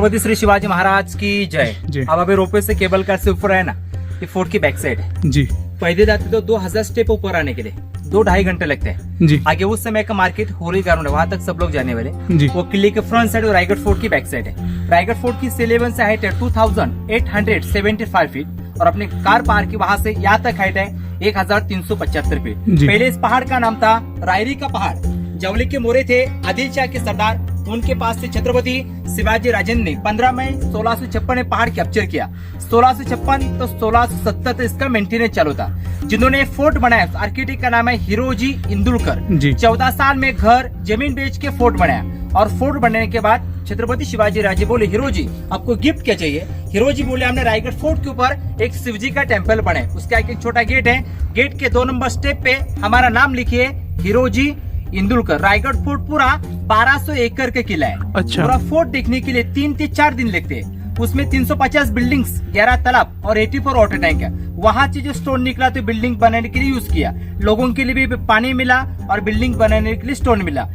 छत्रपति श्री शिवाजी महाराज की जय। अब अभी रोपवे से केबल कार से ऊपर है ना, ये फोर्ट की बैक साइड है जी। पहले जाते तो 2000 स्टेप ऊपर आने के लिए 2-2.5 घंटे लगते हैं जी। आगे उस समय का मार्केट होली ग्राउंड है, वहां तक सब लोग जाने वाले जी। वो किले के फ्रंट साइड और रायगढ़ फोर्ट की बैक साइड है। रायगढ़ फोर्ट की से हाइट है 2875 फीट और अपने कार पार्क की वहां से यहाँ तक हाइट है 1375 फीट। पहले इस पहाड़ का नाम था रायरी का पहाड़। जवली के मोरे थे आदिल शाह के सरदार, उनके पास से छत्रपति शिवाजी राजेंद्र ने 15 मई 1656 में पहाड़ कैप्चर किया। 1656 तो 1670 तक इसका मेंटेनेंस चालू था। जिन्होंने फोर्ट बनाया आर्किटेक्ट का नाम है हिरोजी इंदुलकर। 14 साल में घर जमीन बेच के फोर्ट बनाया और फोर्ट बनने के बाद छत्रपति शिवाजी राजे बोले हिरोजी आपको गिफ्ट क्या चाहिए। हिरोजी बोले हमने रायगढ़ फोर्ट के ऊपर एक शिवजी का टेम्पल बनाए, उसका एक छोटा गेट है, गेट के 2 नंबर स्टेप पे हमारा नाम लिखिए हिरोजी इंदुलकर। रायगढ़ फोर्ट पूरा 1200 एकड़ का किला है। अच्छा। पूरा फोर्ट देखने के लिए 3 से 4 दिन लगते हैं। उसमें 350 बिल्डिंग्स, 11 तालाब और 84 वाटर टैंक है। वहाँ से जो स्टोन निकला तो बिल्डिंग बनाने के लिए यूज किया, लोगों के लिए भी पानी मिला और बिल्डिंग बनाने के लिए स्टोन मिला।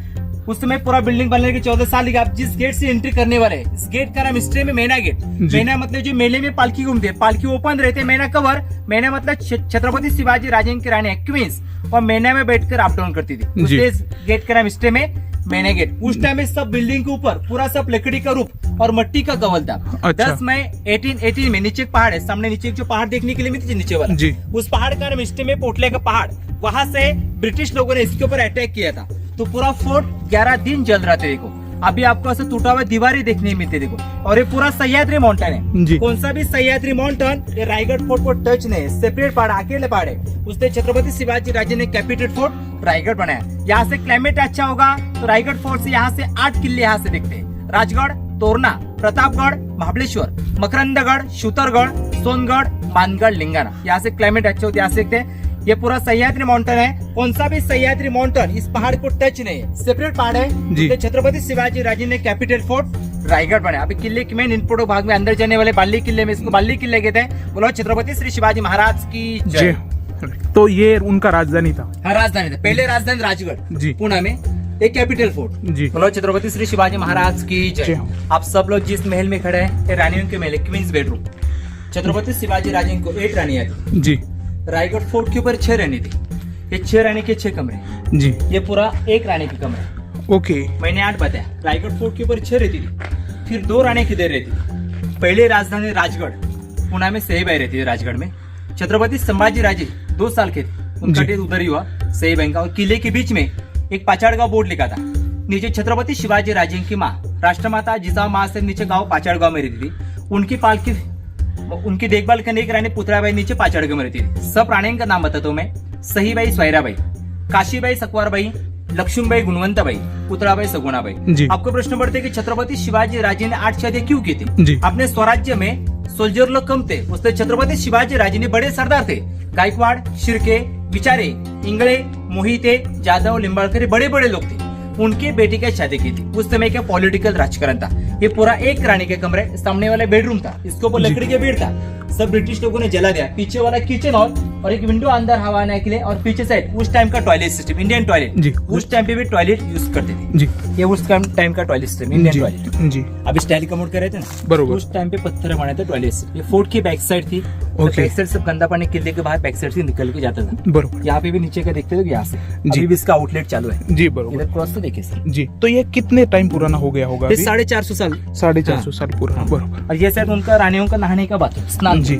उस समय पूरा बिल्डिंग बनने के 14 साल आप जिस गेट से एंट्री करने वाले हैं, इस गेट का नाम हिस्ट्री में मैना गेट। मैना मतलब जो मेले में पालकी घूमते हैं, पालकी ओपन रहते, मैना कवर। मैना मतलब छत्रपति शिवाजी राजेंद्र की रानी क्वींस और मैना में बैठकर अप डाउन करती थी। उस गेट का नाम हिस्ट्री में मैना गेट। उस टाइम में सब बिल्डिंग के ऊपर पूरा सब लकड़ी का रूप और मट्टी का कवल था। 10 मई 1818 में नीचे पहाड़ है, सामने नीचे जो पहाड़ देखने के लिए मिलती नीचे वाला, उस पहाड़ का नाम हिस्ट्री में पोटले का पहाड़। वहां से ब्रिटिश लोगों ने इसके ऊपर अटैक किया था, तो पूरा फोर्ट 11 दिन जल रहा था। देखो अभी आपको ऐसा टूटा हुआ दीवारें देखने मिलते देखो। और ये पूरा सह्याद्री माउंटेन है, कौन सा भी सह्याद्री माउंटेन ये रायगढ़ फोर्ट को टच नहीं है, सेपरेट पहाड़, अकेले पहाड़ है। उसने छत्रपति शिवाजी राजे ने कैपिटल फोर्ट रायगढ़ बनाया। यहाँ से क्लाइमेट अच्छा होगा तो रायगढ़ फोर्ट से यहाँ से 8 किले यहाँ से दिखते हैं, राजगढ़, तोरना, प्रतापगढ़, महाबलेश्वर, मकरंदगढ़, शूतरगढ़, सोनगढ़, मानगढ़, लिंगाना। यहाँ से क्लाइमेट अच्छा होता है, यहाँ से देखते हैं। ये पूरा सह्याद्री माउंटेन है, कौन सा भी सह्याद्री माउंटेन इस पहाड़ को टच नहीं है, सेपरेट पहाड़ है। तो छत्रपति शिवाजी राजे ने कैपिटल फोर्ट रायगढ़ बनाया। अभी किले के मेन इनपुट भाग में अंदर जाने वाले बाली किले में, इसको बाली किले कहते हैं। बोलो छत्रपति श्री शिवाजी महाराज की जय। तो ये उनका राजधानी था? हाँ राजधानी था, पहले राजधानी राजगढ़ पुणे में, एक कैपिटल फोर्ट जी। बोलो छत्रपति श्री शिवाजी महाराज की जय। आप सब लोग जिस महल में खड़े हैं रानियों के महल, क्वींस बेडरूम। छत्रपति शिवाजी राजे को 8 रानियां थी जी। रायगढ़ फोर्ट के ऊपर 6 रानी थी। ये 6 रानी के 6 कमरे जी। ये पूरा 1 रानी के कमरे। ओके, मैंने 8 बताया। रायगढ़ फोर्ट के ऊपर 6 रहती थी, फिर 2 रानी किधर रहती थी। पहले राजधानी राजगढ़, पुणे में सहीबाई रहती थी राजगढ़ में। छत्रपति संभाजी राजे 2 साल के थे, उनका डेथ उधर ही हुआ सहीबाई का। और किले के बीच में एक पाचाड़गांव बोर्ड लिखा था, नीचे छत्रपति शिवाजी राजे की माँ राष्ट्रमाता जिजाऊ माँ से नीचे गाँव पाचाड़गांव में रहती थी। उनकी पालकी, उनकी देखभाल करने की रानी पुतलाबाई नीचे पाचाड़गांव में रहती थी। सब रानियों का नाम बताता हूँ मैं। सहीबाई स्वैराबाई, काशीबाई सकवारबाई, लक्ष्मीबाई गुणवंताबाई, पुतलाबाई सगुणाबाई। आपको प्रश्न पड़ते हैं कि छत्रपति शिवाजी राजे ने 8 शादी क्यों की थी? अपने स्वराज्य में सोल्जर लोग कम थे, उससे छत्रपति शिवाजी राजे ने बड़े सरदार थे, गायकवाड़, शिर्के, विचारे, इंगळे, मोहिते, जाधव, लिंबाळकर बड़े बड़े लोग थे। उनके बेटी की शादी की थी। उस समय का पॉलिटिकल राजकारण था। ये पूरा 1 रानी के कमरे, सामने वाला बेडरूम था, इसके ऊपर लकड़ी के बेड था, सब ब्रिटिश लोगों ने जला दिया। पीछे वाला किचन हॉल और एक विंडो अंदर हवा आने के लिए, और पीछे साइड उस टाइम का टॉयलेट सिस्टम, इंडियन टॉयलेट। उस टाइम पे भी टॉयलेट यूज करते थे जी। ये उस टाइम का टॉयलेट सिस्टम, इंडियन टॉयलेट जी। अभी स्टाइल कमोड कर रहे थे ना, बरोबर। उस टाइम पे पत्थर बने थे टॉयलेट। ये फोर्ट की बैक साइड थी, बैक साइड से गंदा पानी किले के बाहर बैक साइड से निकल के जाता था, बरोबर। यहाँ पे भी नीचे का देखते थे, यहाँ से अभी भी इसका आउटलेट चालू है जी, बरोबर। इधर क्रॉस तो देखिए सर जी। तो ये कितने टाइम पुराना हो गया होगा? 450 साल, 450 साल पुराना, बरोबर। और ये शायद उनका रानियों का नहाने का बाथरूम, स्नान जी।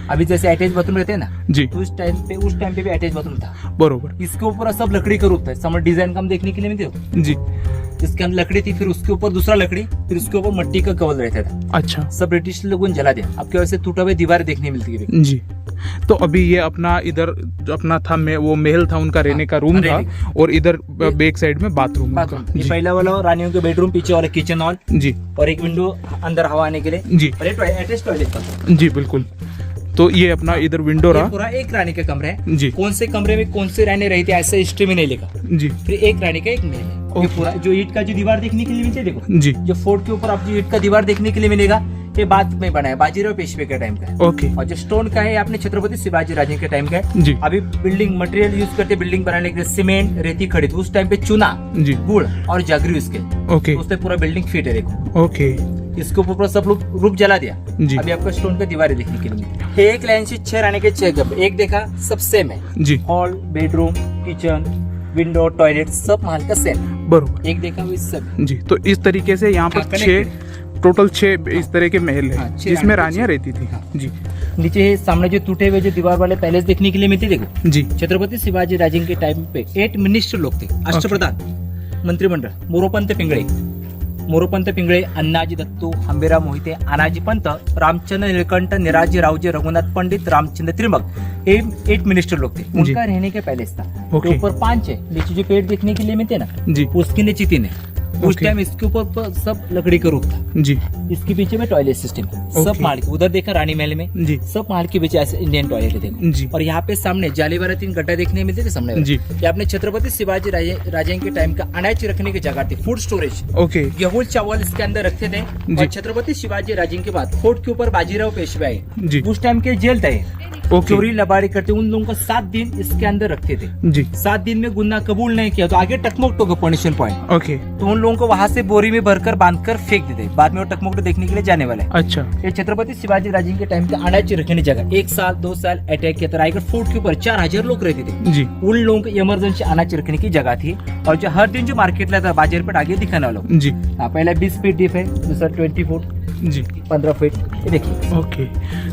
अभी जैसे अटैच बाथरूम रहते हैं ना जी, उस टाइम पे भी अटैच बाथरूम था, बरोबर। इसके ऊपर सब लकड़ी का रूप था, समझ डिजाइन का हम देखने के लिए मिलते हो जी। इसके अंदर लकड़ी थी, फिर उसके ऊपर दूसरा लकड़ी, फिर उसके ऊपर मिट्टी का कवल रहता था। अच्छा, सब ब्रिटिश लोगों ने जला दिया। आपके वजह से टूटा हुए दीवार देखने मिलती है जी। तो अभी ये अपना इधर अपना था, वो महल था, उनका रहने का रूम था, और इधर बैक साइड में बाथरूम। ये पहला वाला रानियों के बेडरूम, पीछे वाला किचन हॉल जी, और एक विंडो अंदर हवा आने के लिए जी, और अटैच टॉयलेट था जी, बिल्कुल। तो ये अपना इधर विंडो रहा, पूरा 1 रानी का कमरा है जी। कौन से कमरे में कौन से रानी रही थी ऐसे हिस्ट्री में नहीं लिखा जी। फिर 1 रानी का 1 महल है। ये पूरा जो ईंट का जो दीवार देखने के लिए मिलती है देखो जी, जो फोर्ट के ऊपर आप जो ईंट का दीवार देखने के लिए मिलेगा, ये बाद में बना है, बाजीराव पेशवे के टाइम का है। ओके। और जो स्टोन का है अपने छत्रपति शिवाजी राजे के टाइम का है जी। अभी बिल्डिंग मटेरियल यूज करते, बिल्डिंग बनाने के लिए सीमेंट, रेती खड़ी थी। उस टाइम पे चूना जी, गुड़ और जागरी उसके, ओके, उससे पूरा बिल्डिंग फिट है देखो। ओके। इसके ऊपर सब लोग रूप जला दिया। जी। अभी आपको स्टोन का दीवारें देखने के लिए मिलती है। एक लाइन से 6 रहने के 6 कमरे, एक देखा सब सेम है। जी hall, bedroom, kitchen, window, toilet सब महल का सेम, बरोबर। एक देखा वो सब। जी, तो इस तरीके से यहाँ पर हाँ, 6 टोटल 6 इस तरह के महल है, हाँ, 6 जिसमें रानी के रानियां रहती थी। हाँ। जी नीचे सामने जो टूटे हुए जो दीवार वाले पैलेस देखने के लिए मिलते, देखो जी छत्रपति शिवाजी राजे के टाइम पे 8 मिनिस्टर लोग थे, अष्टप्रधान मंत्रिमंडळ। मोरोपंत पिंगळे, अण्णाजी दत्तू, हंबीराव मोहिते, अनाजी पंत, रामचंद्र नीलकंठ, निराजी रावजी, रघुनाथ पंडित, रामचंद्र त्रिमक, ये 8 मिनिस्टर लोग थे। उनका रहने का पैलेस था। ओके। तो ऊपर 5 है, नीचे जो पेड़ देखने के लिए मिलते ना, जी उसके नीचे 3 है। उस ओके। टाइम इसके ऊपर सब लकड़ी का रूप था। जी इसके पीछे में टॉयलेट सिस्टम है, सब ओके। महल के। उधर देखा रानी महल में, जी सब महल के पीछे ऐसे इंडियन टॉयलेट है, देखो। जी और यहाँ पे सामने जाली वाले 3 गड्ढा देखने मिलते थे सामने। जी। ये अपने छत्रपति शिवाजी राजे के टाइम का अनाज रखने की जगह थी, फूड स्टोरेज। ओके गेहूं चावल इसके अंदर रखते थे। जी। और छत्रपति शिवाजी राजे के बाद फोर्ट के ऊपर बाजीराव पेशवे आए, जी उस टाइम के जेल थे। ओके। चोरी लबाड़ी करते उन लोगों को 7 दिन इसके अंदर रखते थे। जी 7 दिन में गुनाह कबूल नहीं किया तो आगे टकमोक्टो का पनिशन पॉइंट, ओके तो उन लोगों को वहां से बोरी में भरकर बांधकर फेंक देते। बाद में वो टकमोक्टो देखने के लिए जाने वाले। अच्छा ये छत्रपति शिवाजी राजे के टाइम का अनाज रखने की जगह 1 साल 2 साल अटैक किया था। रायगढ़ फोर्ट के ऊपर 4000 लोग रहते थे। जी उन लोगों को इमरजेंसी अनाज रखने की जगह थी। और जो हर दिन जो मार्केट लाता बाजार पर आगे दिखाने वालों, जी हाँ, पहला 20 फीट डीप है, दूसरा 20 फुट, जी 15 फीट, ये देखिए। ओके।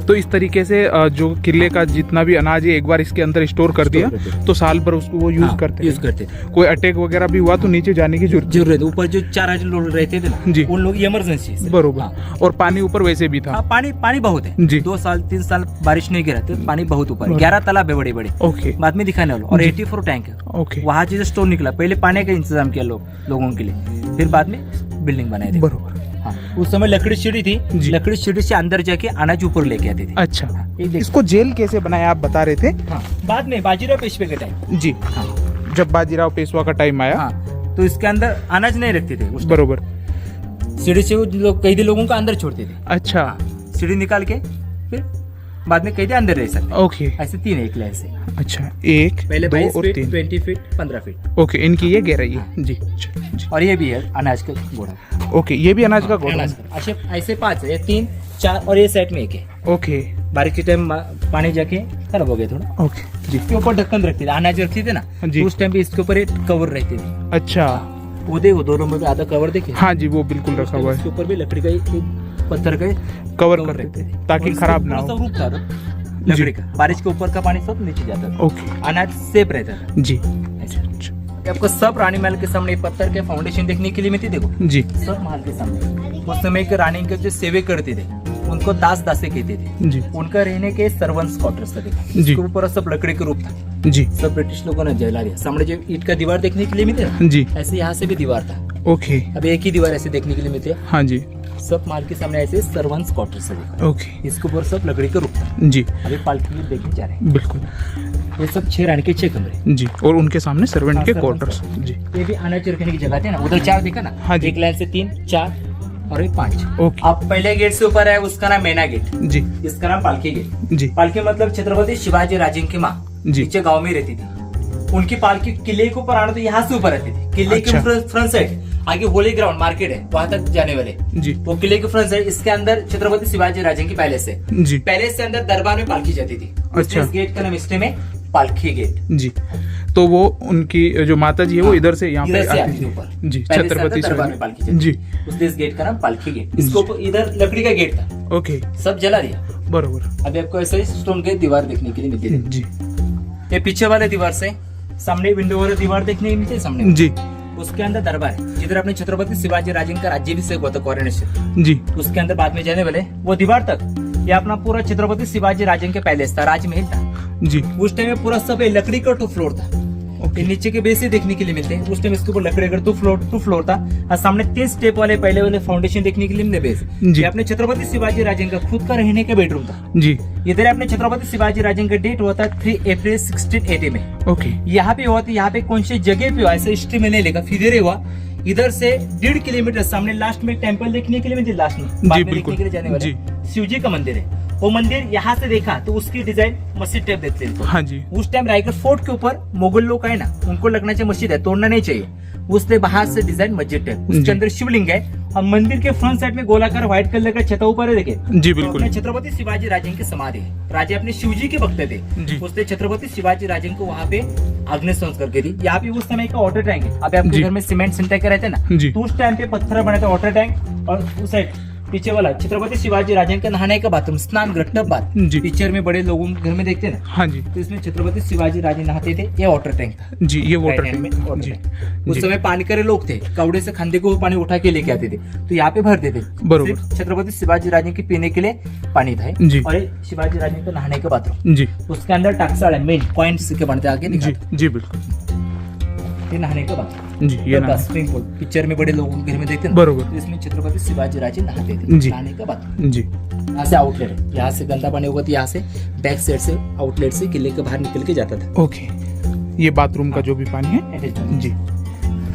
तो इस तरीके से जो किले का जितना भी अनाज है एक बार इसके अंदर स्टोर कर दिया स्टोर करते। तो साल भर उसको वो यूज हाँ, करते यूज हैं। करते थे। कोई अटैक वगैरह भी हुआ तो नीचे जाने की जरूरत है। ऊपर जो 4000 लोग रहते थे ना, जी। उन लोग इमरजेंसी से। बरोबर। हाँ। और पानी ऊपर वैसे भी था। हाँ, पानी बहुत है। जी। 2 साल 3 साल बारिश नहीं गिरा तो पानी बहुत ऊपर है। बरोबर। 11 तालाब है बड़े बड़े, ओके बाद में दिखाने वालों। और जी। 84 टैंक है। ओके वहाँ से स्टोर निकला, पहले पानी का इंतजाम किया लोगों के लिए, फिर बाद में बिल्डिंग बनाए थे। बरोबर। हाँ, उस समय लकड़ी सीढ़ी थी, जी। लकड़ी सीढ़ी से अंदर जाके अनाज ऊपर लेके आते थे। अच्छा ये देखो। इसको जेल कैसे बनाया आप बता रहे थे? हाँ, बाद में बाजीराव पेशवे के टाइम, जी हाँ, जब बाजीराव पेशवा का टाइम आया। हाँ, तो इसके अंदर अनाज नहीं रखते थे उस टाइम। बरोबर। सीढ़ी से वो लोग कैदी लोगों को अंदर छोड़ते थे। अच्छा सीढ़ी निकाल के फिर बाद में कैदी अंदर रह सकते। ओके। ऐसे 3 एक लाइन से, अच्छा 1 पहले 2 22 और फीट, 3। 20 feet, 15 feet. ओके इनकी ये गहराई है। जी जी। और ये भी है अनाज का घोड़ा। ओके ये भी अनाज का गोदाम। अनाज का। ऐसे 5 है, ये 3 4 और ये साइड में 1 है। ओके बारिश के टाइम पानी जाके खराब हो गया थोड़ा। ओके जी इसके ऊपर ढक्कन रखते थे, अनाज रखते थे ना, जी। तो उस टाइम भी इसके ऊपर एक कवर रहते थे। अच्छा वो देखो दोनों में भी आधा कवर देखे। हाँ जी वो बिल्कुल रखा हुआ इसके है। ऊपर भी लकड़ी का एक पत्थर का कवर कर देते थे ताकि और इसका खराब ना पूरा हो। सा रूप था ना, लकड़ी का। बारिश के ऊपर का पानी सब नीचे जाता था, ओके अनाज सेफ रहता था। जी ऐसे आपको सब रानी महल के सामने पत्थर के फाउंडेशन देखने के लिए मिलती, देखो जी सब महल के सामने। उस समय के रानी के जो सेवे करते थे उनको दासे कहते थे। जी उनका रहने के सर्वेंट्स क्वार्टर्स था, देखो जी। इसके ऊपर सब लकड़ी का रूप था। जी सब ब्रिटिश लोगों ने जला दिया। सामने जो ईंट का दीवार देखने के लिए मिलते ना, जी ऐसे यहाँ से भी दीवार था। ओके अब एक ही दीवार ऐसे देखने के लिए मिलते। हाँ जी सब महल के सामने ऐसे सर्वेंट्स क्वार्टर्स है, देखो ओके इसके ऊपर सब लकड़ी का रूप था। जी अभी पालकी में देखने जा रहे हैं। बिल्कुल ये सब 6 रानी के 6 कमरे। जी और उनके सामने सर्वेंट हाँ, के servants क्वार्टर्स। जी ये भी अनाज रखने की जगह थी ना, उधर 4 देखा ना। हाँ जी। एक लाइन से 3 4 और एक 5। ओके अब पहले गेट से ऊपर है उसका नाम मैना गेट, जी इसका नाम पालकी गेट। जी पालकी मतलब छत्रपति शिवाजी राजे की माँ जी। नीचे गांव में रहती थी। उनकी पालकी किले के ऊपर आना तो यहाँ से ऊपर रहती थी। किले अच्छा। के फ्रंट साइड आगे होली ग्राउंड मार्केट है, वहां तक जाने वाले जी वो किले के फ्रंट साइड। इसके अंदर छत्रपति शिवाजी राजे की पैलेस है। जी पैलेस से अंदर दरबार में पालकी जाती थी। अच्छा। इस गेट का नाम इसलिए में पालकी गेट। जी तो वो उनकी जो माता जी है वो इधर से यहाँ पे इधर से आती आती थी थी। ऊपर। जी पैलेस से छत्रपति अंदर दरबार में पालकी जाती जी थी। उसलिए इस गेट का नाम पालकी गेट। इसको ऊपर इधर लकड़ी का गेट था, ओके सब जला दिया। बरोबर अभी आपको ऐसे स्टोन की दीवार देखने के लिए मिलती है। जी ये पीछे वाले दीवार से सामने विंडो वाले दीवार देखने को मिलती है सामने। जी उसके अंदर दरबार है जिधर अपने छत्रपति शिवाजी राजे का राज्याभिषेक हुआ था कोरोनेशन। जी उसके अंदर बाद में जाने वाले वो दीवार तक ये अपना पूरा छत्रपति शिवाजी राजे के पैलेस था, राजमहल था। जी उस टाइम में पूरा सब लकड़ी का 2 फ्लोर था। ओके नीचे के बेस से देखने के लिए मिलते हैं। उस टाइम इसके ऊपर लकड़ी का 2 फ्लोर था। और सामने 3 स्टेप वाले पहले वाले फाउंडेशन देखने के लिए मिलते बेस। जी। ये अपने छत्रपति शिवाजी राजे का खुद का रहने का बेडरूम था। जी इधर अपने छत्रपति शिवाजी राजे का डेट हुआ था 3 अप्रैल 1680 में। ओके यहाँ पे हुआ था, यहाँ पे कौन सी जगह पे हुआ ऐसे हिस्ट्री में नहीं लिखा, फिर हुआ। इधर से 1.5 किलोमीटर सामने लास्ट में टेम्पल देखने के लिए मिलती, लास्ट में बाद में बिल्कुल। देखने के लिए जाने वाले जी। शिव जी का मंदिर है। वो मंदिर यहाँ से देखा तो उसकी डिजाइन मस्जिद टाइप देखते हैं। हाँ जी उस टाइम रायगढ़ फोर्ट के ऊपर मुगल लोग है ना, उनको लगना चाहिए मस्जिद है, तोड़ना नहीं चाहिए। उसने बाहर से डिजाइन मस्जिद टाइप, जी। उसके अंदर शिवलिंग है अब मंदिर के फ्रंट साइड में गोलाकार व्हाइट कलर का छता ऊपर है, देखिए जी तो बिल्कुल। अपने छत्रपति शिवाजी राजे की समाधि है। राजे अपने शिवजी के भक्त जी। थे, उसने छत्रपति शिवाजी राजे को वहाँ पे अग्नि संस्कार करी। यहाँ पे उस समय का वाटर टैंक है। अभी आपके जी। घर में सीमेंट सिंटेक्स रहते हैं जी। ना, तो उस टाइम पे पत्थर बना था वाटर टैंक, और उस साइड पीछे वाला छत्रपति शिवाजी राजे का नहाने का बाथरूम, स्नान गृह, टब बाथ। जी। पिक्चर में बड़े लोगों के घर में देखते हैं ना, हाँ जी तो इसमें छत्रपति शिवाजी राजे नहाते थे। ये वाटर टैंक था जी, ये वाटर राइट हैंड में टैंक वाटर जी टैंक। उस जी। समय पानी करे लोग थे, कवड़े से खंडे को पानी उठा के लेके आते थे, तो यहाँ पे भरते थे। बरोबर। सिर्फ छत्रपति शिवाजी राजे के पीने के लिए पानी था, जी। और ये शिवाजी राजे का नहाने का बाथरूम। जी उसके अंदर टक्साड़ है, मेन पॉइंट के बनते आगे जी दिखाते। जी बिल्कुल ये नहाने का बाथरूम, जी, ये ना स्विमिंग पूल। पिक्चर में बड़े लोगों के घर में देखते हैं ना, बरोबर तो इसमें छत्रपति शिवाजी राजे नहाते थे। जी। नहाने का बाथरूम, जी यहाँ से आउटलेट है, यहाँ से गंदा पानी होगा तो यहाँ से बैक साइड से आउटलेट से किले के बाहर निकल के जाता था। ओके, ये बाथरूम का जो भी पानी है जी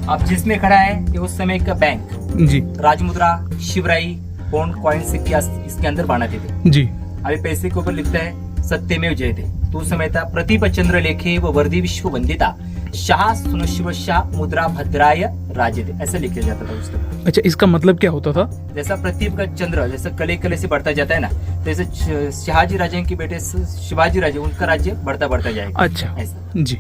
अब जिसमें खड़ा है ये उस समय का बैंक, जी राजमुद्रा, शिवराई, बॉन्ड, कॉइन, सिक्के इसके अंदर बनाते थे। जी अभी पैसे के ऊपर लिखता है सत्यमेव जयते। तो उस समय था प्रतीप चंद्र लेखे व वर्दी विश्व वंदिता शाह सुनशिव शाह मुद्रा भद्राय राजेते, ऐसा लिखा जाता था उस समय। अच्छा, इसका मतलब क्या होता था? जैसा प्रतीप का चंद्र जैसा कले कले से बढ़ता जाता है ना, जैसे शाहजी राजे के बेटे शिवाजी राजे, उनका राज्य बढ़ता बढ़ता जाएगा। अच्छा ऐसा जी,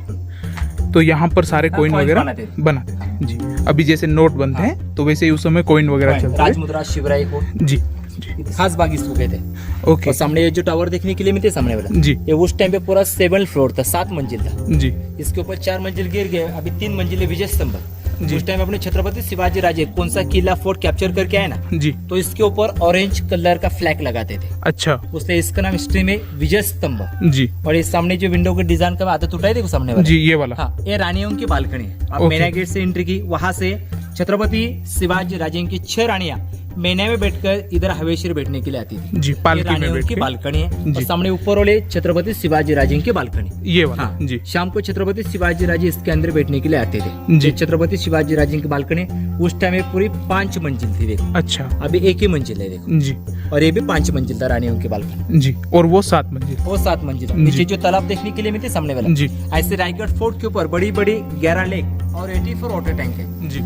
तो यहाँ पर सारे हाँ, कॉइन coin वगैरह बनाते थे। बनाते थे जी। अभी जैसे नोट बनते हैं तो वैसे ही उस समय कॉइन वगैरह चलते थे। राजमुद्रा, शिवराई को जी जी खास बाग इसको कहते हैं। ओके और सामने ये जो टावर देखने के लिए मिलते सामने वाला, जी ये उस टाइम पे पूरा 7 फ्लोर था, 7 मंजिल था। जी इसके ऊपर 4 मंजिल गिर गए, अभी 3 मंजिल है विजय स्तंभ। जी। उस टाइम अपने छत्रपति शिवाजी राजे कौन सा किला फोर्ट कैप्चर करके आए ना, जी तो इसके ऊपर ऑरेंज कलर का फ्लैग लगाते थे। अच्छा उसने इसका नाम हिस्ट्री में विजय स्तंभ। जी और ये सामने जो विंडो के डिजाइन का आदत उठाई देखो सामने वाला, जी, ये वाला हाँ, ये रानियों की बालकनी है। अब ओके। मैना गेट से एंट्री की, वहां से छत्रपति शिवाजी राजे की 6 रानियां मैना में बैठकर इधर हवेशी बैठने के लिए आती थी। जी, ये पालकी में रानियों बैठ की के। बालकनी है। जी। और सामने ऊपर वाले छत्रपति शिवाजी राजे की बालकनी, ये वाला हाँ, जी शाम को छत्रपति शिवाजी राजे इसके अंदर बैठने के लिए आते थे। जी। ये छत्रपति शिवाजी राजे की बालकनी उस टाइम में पूरी 5 मंजिल थी देखो, अच्छा अभी 1 ही मंजिल है देखो। जी और ये भी 5 मंजिल था रानियों की बालकनी, जी, और वो 7 मंजिल वो 7 मंजिल है। जी। नीचे जो तालाब देखने के लिए मिलते सामने वाला, जी ऐसे रायगढ़ फोर्ट के ऊपर बड़ी बड़ी 11 लेक और 84 वाटर टैंक है। जी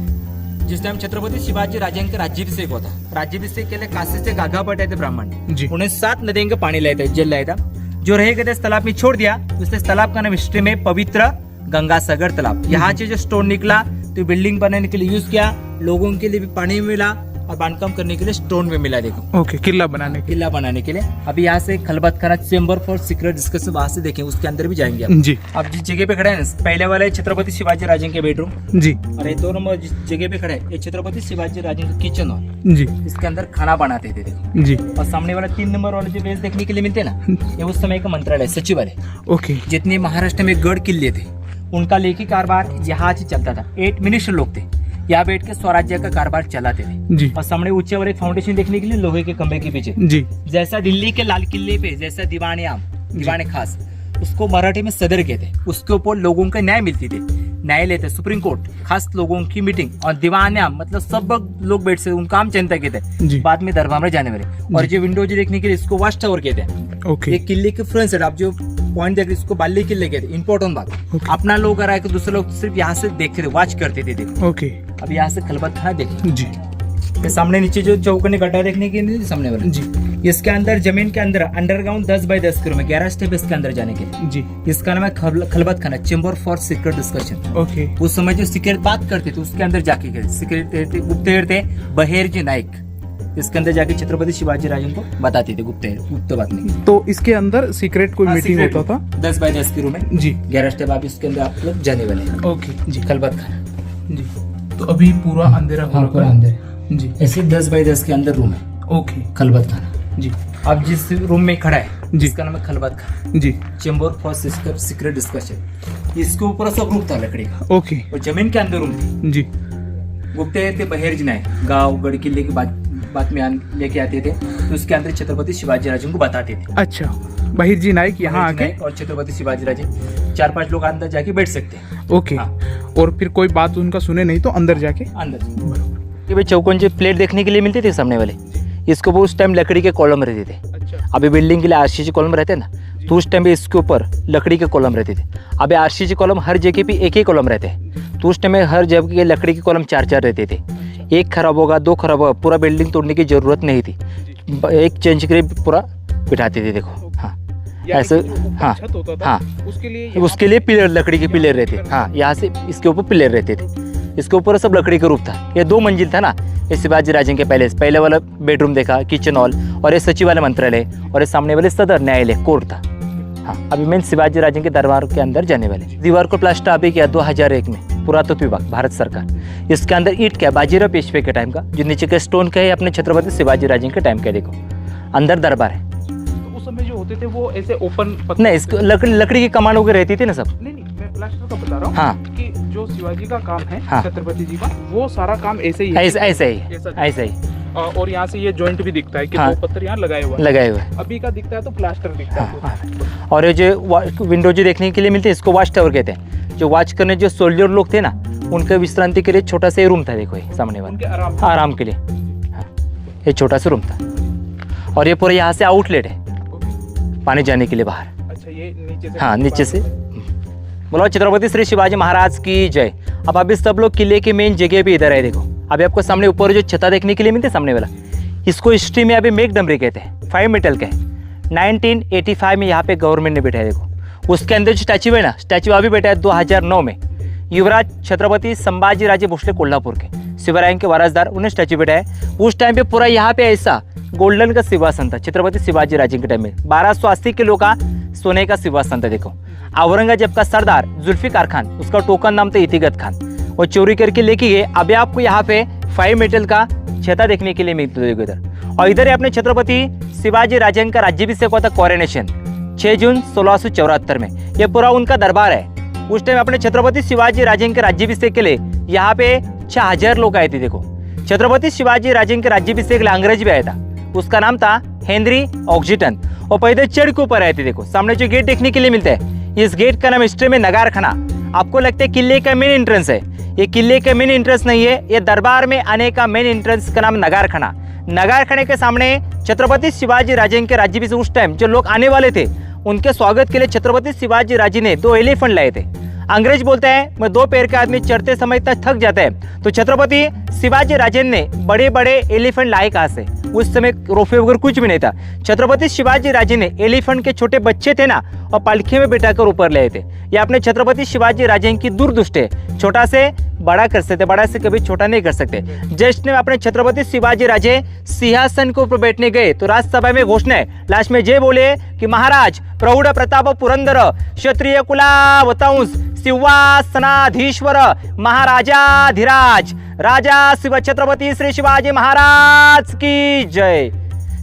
जिस टाइम छत्रपति शिवाजी राजे का राज्याभिषेक होता, राज्याभिषेक के लिए काशी से गागा पट आए थे ब्राह्मण, जी उन्हें 7 नदियों का पानी लाया था, जल लाया था, जो रह गए थे इस तालाब में छोड़ दिया। तो इस तालाब का नाम हिस्ट्री में पवित्र गंगासागर तालाब। यहाँ से जो स्टोन निकला तो बिल्डिंग बनाने के लिए यूज किया, लोगों के लिए भी पानी मिला और बांधकाम करने के लिए स्टोन भी मिला देखो, ओके, किला बनाने के किला बनाने के लिए। अभी यहाँ से खलबत खाना चेंबर फॉर सीक्रेट डिस्कशन वहां से देखें, उसके अंदर भी जाएंगे आप। जी अब जिस जगह पे खड़े हैं ना, पहले वाला है छत्रपति शिवाजी राजे के बेडरूम, जी और ये 2 नंबर जिस जगह पे खड़े हैं ये छत्रपति शिवाजी राजे का किचन हॉल, जी इसके अंदर खाना बनाते थे देखो। जी और सामने वाला 3 नंबर वाला जो बेस देखने के लिए मिलते हैं ना, ये उस समय का मंत्रालय सचिवालय। ओके जितने महाराष्ट्र में गढ़ किले थे उनका लेखी कारभार यहाँ से चलता था। 8 मिनिस्टर लोग थे, यहाँ बैठ के स्वराज्य का कारभार चलाते थे। जी और सामने ऊंचे वाले फाउंडेशन देखने के लिए लोहे के खंभे के पीछे, जी जैसा दिल्ली के लाल किले पे जैसा दीवाने आम, दीवाने खास, उसको मराठी में सदर कहते, उसके ऊपर लोगों को न्याय मिलती थी, न्यायालय थे, सुप्रीम कोर्ट, खास लोगों की मीटिंग। और दीवाने आम मतलब सब लोग बैठ से उनका आम जनता कहते जी हैं, बाद में दरबार में जाने वाले। और जो विंडो जो देखने के लिए इसको वॉच टावर कहते हैं। ओके ये किले के फ्रंट साइड आप जो पॉइंट देख रहे हैं इसको बाली किले कहते हैं, इंपॉर्टेंट बात। Okay. अपना लोग आ रहा है तो दूसरे लोग सिर्फ यहाँ से देखते थे, वॉच करते थे देखो। ओके अब यहाँ से खलबत खाना देखें, जी ये सामने नीचे जो चौकने गड्ढा देखने के लिए सामने वाला जी इसके अंदर जमीन के अंदर अंडरग्राउंड 10 बाय 10 किलो में 11 स्टेप इसके अंदर जाने के लिए। जी इसका नाम है खलबत खाना, chamber for secret discussion. Okay उस समय जो सीक्रेट बात करते थे उसके अंदर जाके गए, सीक्रेट गुप्तहेर थे बहेरजी नाइक, इसके अंदर जाके छत्रपति शिवाजी राजे को बताते थे गुप्त बात में। तो इसके अंदर सीक्रेट कोई मीटिंग होता था? 10 बाय 10 के रूम में जी 11 स्टेप आप इसके अंदर आप लोग जाने वाले हैं। ओके जी खलबत खाना जी, तो अभी पूरा अंधेरा हो रखा है अंदर जी। ऐसे 10 बाय 10 के अंदर रूम है ओके खलबत खाना। जी अब जिस रूम में खड़ा है जी। जिसका नाम है खलबत खाना, जी चेंबर फॉर सीक्रेट डिस्कशन। इसके ऊपर सब रूम था लकड़ी का, ओके और जमीन के अंदर रूम थी। जी गुप्तहेर थे बहेरजी नाइक, गांव गढ़ किले की बात में लेके आते थे, तो उसके अंदर छत्रपति शिवाजी राजे को बताते थे। अच्छा, बहिर जी नाइक यहाँ बहेरजी आके नाइक और छत्रपति शिवाजी राजे 4-5 लोग अंदर जाके बैठ सकते हैं ओके हाँ। और फिर कोई बात उनका सुने नहीं तो अंदर जाके अंदर। ये भाई चौकोन जो प्लेट देखने के लिए मिलते थे सामने वाले, इसको वो उस टाइम लकड़ी के कॉलम रहते थे। अच्छा अभी बिल्डिंग के लिए आरसीसी कॉलम रहते हैं ना, तो उस टाइम पे इसके ऊपर लकड़ी के कॉलम रहते थे। अभी आरसीसी कॉलम हर जगह पे एक ही कॉलम रहते हैं, तो उस टाइम में हर जगह के लकड़ी के कॉलम 4-4 रहते थे। एक खराब होगा, 2 खराब होगा, पूरा बिल्डिंग तोड़ने की जरूरत नहीं थी। एक चेंज के लिए पूरा बिठाते थे। देखो हाँ ऐसे, हाँ हाँ उसके लिए पिलर, लकड़ी के पिलर रहते। हाँ यहाँ से इसके ऊपर पिलर रहते थे, इसके ऊपर सब लकड़ी का रूप था। ये 2 मंजिल था ना, ये शिवाजी राजे के पहले वाला बेडरूम देखा, किचन हॉल, और ये सचिवालय मंत्रालय, और ये सामने वाले सदर न्यायालय कोर्ट था। हाँ अभी मैं शिवाजी राजे के दरबार के अंदर जाने वाले। दीवार को प्लास्टर अभी किया 2001 में, पुरातत्व विभाग भारत सरकार। इसके अंदर ईंट क्या, बाजीराव पेशवे के टाइम का, जो नीचे का स्टोन का है अपने छत्रपति शिवाजी राजे के टाइम का। देखो अंदर दरबार है। तो उस समय जो होते थे वो ऐसे ओपन नहीं, इसको लकड़ी की कमान वगैरह रहती थी ना सब। नहीं मैं प्लास्टर का बता रहा हूँ। हाँ कि जो शिवाजी का काम है, हाँ, छत्रपति जी का, वो सारा काम ऐसे ही ऐसा ही। और यहाँ से ये जॉइंट भी दिखता है कि हाँ, 2 पत्थर यहाँ लगाए हुए हैं। अभी का दिखता है तो प्लास्टर दिखता है। हाँ। और ये जो विंडो जो देखने के लिए मिलते हैं, इसको वॉच टावर कहते हैं। जो वॉच करने जो सोल्जर लोग थे ना, उनके विश्रांति के लिए छोटा सा रूम था। देखो ये सामने वाला आराम के लिए। हाँ ये छोटा सा रूम था। और ये पूरा यहाँ से आउटलेट है पानी जाने के लिए बाहर। अच्छा ये नीचे से? हाँ नीचे से। बोलो छत्रपति श्री शिवाजी महाराज की जय। अब अभी सब लोग किले के मेन जगह पे इधर है। देखो अभी आपको सामने ऊपर जो छता देखने के लिए मिलते सामने वाला, इसको हिस्ट्री में अभी मेघडम्बरी कहते हैं। 5 मीटर का है। 1985 में यहाँ पे गवर्नमेंट ने बैठाया। देखो उसके अंदर जो स्टैचू है ना, स्टैचू अभी बैठा है 2009 में। युवराज छत्रपति संभाजी राजे भोसले कोल्हापुर के शिवराय के वारसदार, उन्हें स्टैचू बैठा है। उस टाइम पे पूरा यहाँ पे ऐसा गोल्डन का सिंहासन था छत्रपति शिवाजी राजे के टाइम में। 1280 किलो का सोने का सिंहासन था। देखो औरंगजेब का सरदार जुल्फिकार खान, उसका टोकन नाम था इतिगत खान, वो चोरी करके लेके गए। अभी आपको यहाँ पे 5 मीटर का छता देखने के लिए मिलता है इधर। और इधर अपने छत्रपति शिवाजी राजे का राज्याभिषेक हुआ था, कोरोनेशन 6 जून 1674 में। ये पूरा उनका दरबार है। उस टाइम अपने छत्रपति शिवाजी राजे के राज्याभिषेक के लिए यहाँ पे 6000 लोग आए थे। देखो छत्रपति शिवाजी राजे के राज्याभिषेक के लिए अंग्रेज भी आया था, उसका नाम था हेनरी ऑक्सीटन, और पैदल चढ़ के ऊपर आए थे। देखो सामने जो गेट देखने के लिए मिलता है, इस गेट का नाम हिस्ट्री में नगारखाना। आपको लगता है किले का मेन एंट्रेंस है, ये किले का मेन एंट्रेंस नहीं है, ये दरबार में आने का मेन एंट्रेंस का नाम नगारखाना। नगारखाने के सामने छत्रपति शिवाजी राजे के राज्याभिषेक उस टाइम जो लोग आने वाले थे, उनके स्वागत के लिए छत्रपति शिवाजी राजे ने 2 एलिफेंट लाए थे। अंग्रेज बोलते हैं मैं 2 पैर के आदमी चढ़ते समय तक थक जाता है, तो छत्रपति शिवाजी राजे ने बड़े बड़े एलिफेंट लाए कहाँ से? उस समय रोपवे वगैरह कुछ भी नहीं था। छत्रपति शिवाजी राजे ने एलिफेंट के छोटे बच्चे थे ना, और पालखी में बिठाकर ऊपर लाए थे। ये अपने छत्रपति शिवाजी राजे की दूरदृष्टि है, छोटा से बड़ा कर सकते, बड़ा से कभी छोटा नहीं कर सकते। जस्ट ने अपने छत्रपति शिवाजी राजे सिंहासन के ऊपर बैठने गए तो राज्यसभा में घोषणा है, लास्ट में जय बोले कि महाराज प्रौढ़ प्रताप पुरंदर क्षत्रिय कुलावतंस सिंहासनाधीश्वर महाराजाधिराज राजा शिव छत्रपति श्री शिवाजी महाराज की जय।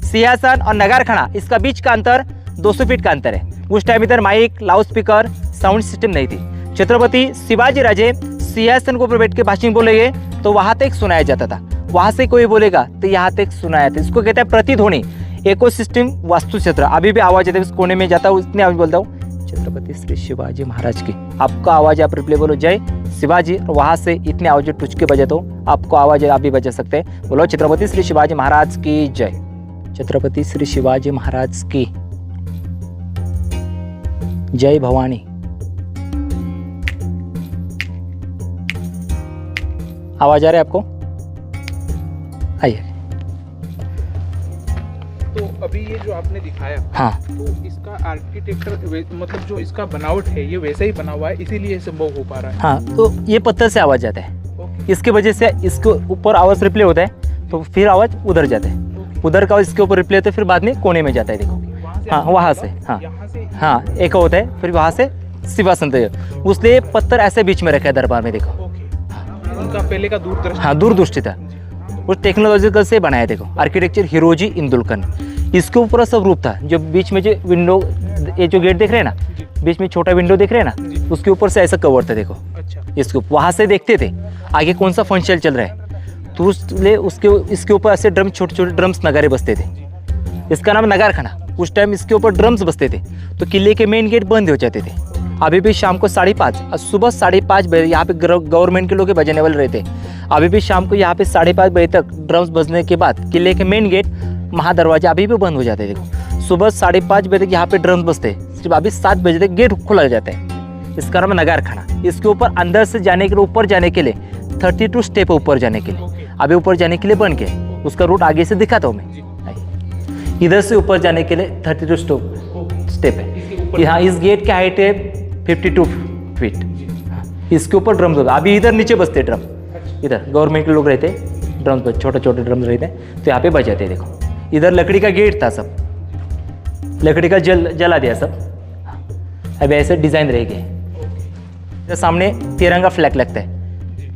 सिंहासन और नगारखाना, इसका बीच का अंतर 200 फीट का अंतर है। उस टाइम इधर mike, loud speaker, sound system नहीं थी। छत्रपति शिवाजी राजे सिंहासन के ऊपर बैठ के भाषण बोलेंगे तो वहां तक सुनाया जाता था, वहां से कोई बोलेगा तो यहाँ तक सुनाया था। इसको कहते हैं प्रतिध्वनि। इकोसिस्टम वास्तु क्षेत्र, अभी भी आवाज है, उस कोने में जाता हूँ, इतनी आवाज बोलता हूँ छत्रपति श्री शिवाजी महाराज की। आपका आवाज आप रिप्ले बोलो जय शिवाजी, और वहां से इतनी आवाज टुच के बजाता हूँ, आपको आवाज आप भी बजा सकते हैं। बोलो छत्रपति श्री शिवाजी महाराज की जय। छत्रपति श्री शिवाजी महाराज की जय। भवानी आवाज आ रही है आपको? आइए। तो अभी ये जो आपने दिखाया, हाँ, तो इसका आर्किटेक्चर मतलब जो इसका बनावट है ये वैसा ही बना हुआ है, इसीलिए संभव हो पा रहा है। हाँ, तो ये पत्थर से आवाज आता है, इसकी वजह से इसके ऊपर आवाज रिप्ले होता है, तो फिर आवाज उधर जाता है, उधर का इसके ऊपर रिप्ले होता है, फिर बाद में कोने में जाता है। देखो हाँ, वहाँ से हाँ एक होता है, फिर वहाँ से सिंहासन तक, उसने पत्थर ऐसे बीच में रखा है दरबार में। देखो उनका पहले का दूरदृष्टि, हाँ दूरदृष्टि था, उस टेक्नोलॉजिकल से बनाया। देखो आर्किटेक्चर हिरोजी इंदुलकन, इसके ऊपर सब रूप था। जो बीच में जो विंडो, ये जो गेट देख रहे हैं ना, बीच में छोटा विंडो देख रहे हैं ना, उसके ऊपर से ऐसा कवर था। देखो इसको वहाँ से देखते थे आगे कौन सा फंक्शन चल रहा है, तो इसके ऊपर ऐसे ड्रम, छोटे छोटे ड्रम्स, नगारे बजते थे। इसका नाम नगारखाना। उस टाइम इसके ऊपर ड्रम्स बजते थे, तो किले के मेन गेट बंद हो जाते थे। अभी भी शाम को 5:30, सुबह 5:30 बजे यहाँ पे गवर्नमेंट के लोग बजाने वाले रहते। अभी भी शाम को यहाँ पे 5:30 बजे तक ड्रम्स बजने के बाद किले के मेन गेट, महादरवाजा अभी भी बंद हो जाते। देखो सुबह 5:30 बजे तक यहाँ पे ड्रम्स बजते, सिर्फ अभी 7 बजे तक गेट खुला जाता है। इसका नाम नगारखाना। इसके ऊपर अंदर से जाने के लिए, ऊपर जाने के लिए 32 स्टेप ऊपर जाने के लिए। अभी ऊपर जाने के लिए बन के उसका रूट आगे से दिखाता हूँ मैं। इधर से ऊपर जाने के लिए 32 स्टेप है। यहाँ इस गेट की हाइट है 52 फीट। इसके ऊपर ड्रम होगा। अभी इधर नीचे बसते ड्रम, इधर गवर्नमेंट के लोग रहते ड्रम पर, छोटे छोटे ड्रम रहते हैं तो यहाँ पे बजाते हैं। देखो इधर लकड़ी का गेट था, सब लकड़ी का जला दिया सब। अब ऐसे डिज़ाइन रह गए। सामने तिरंगा फ्लैग लगता है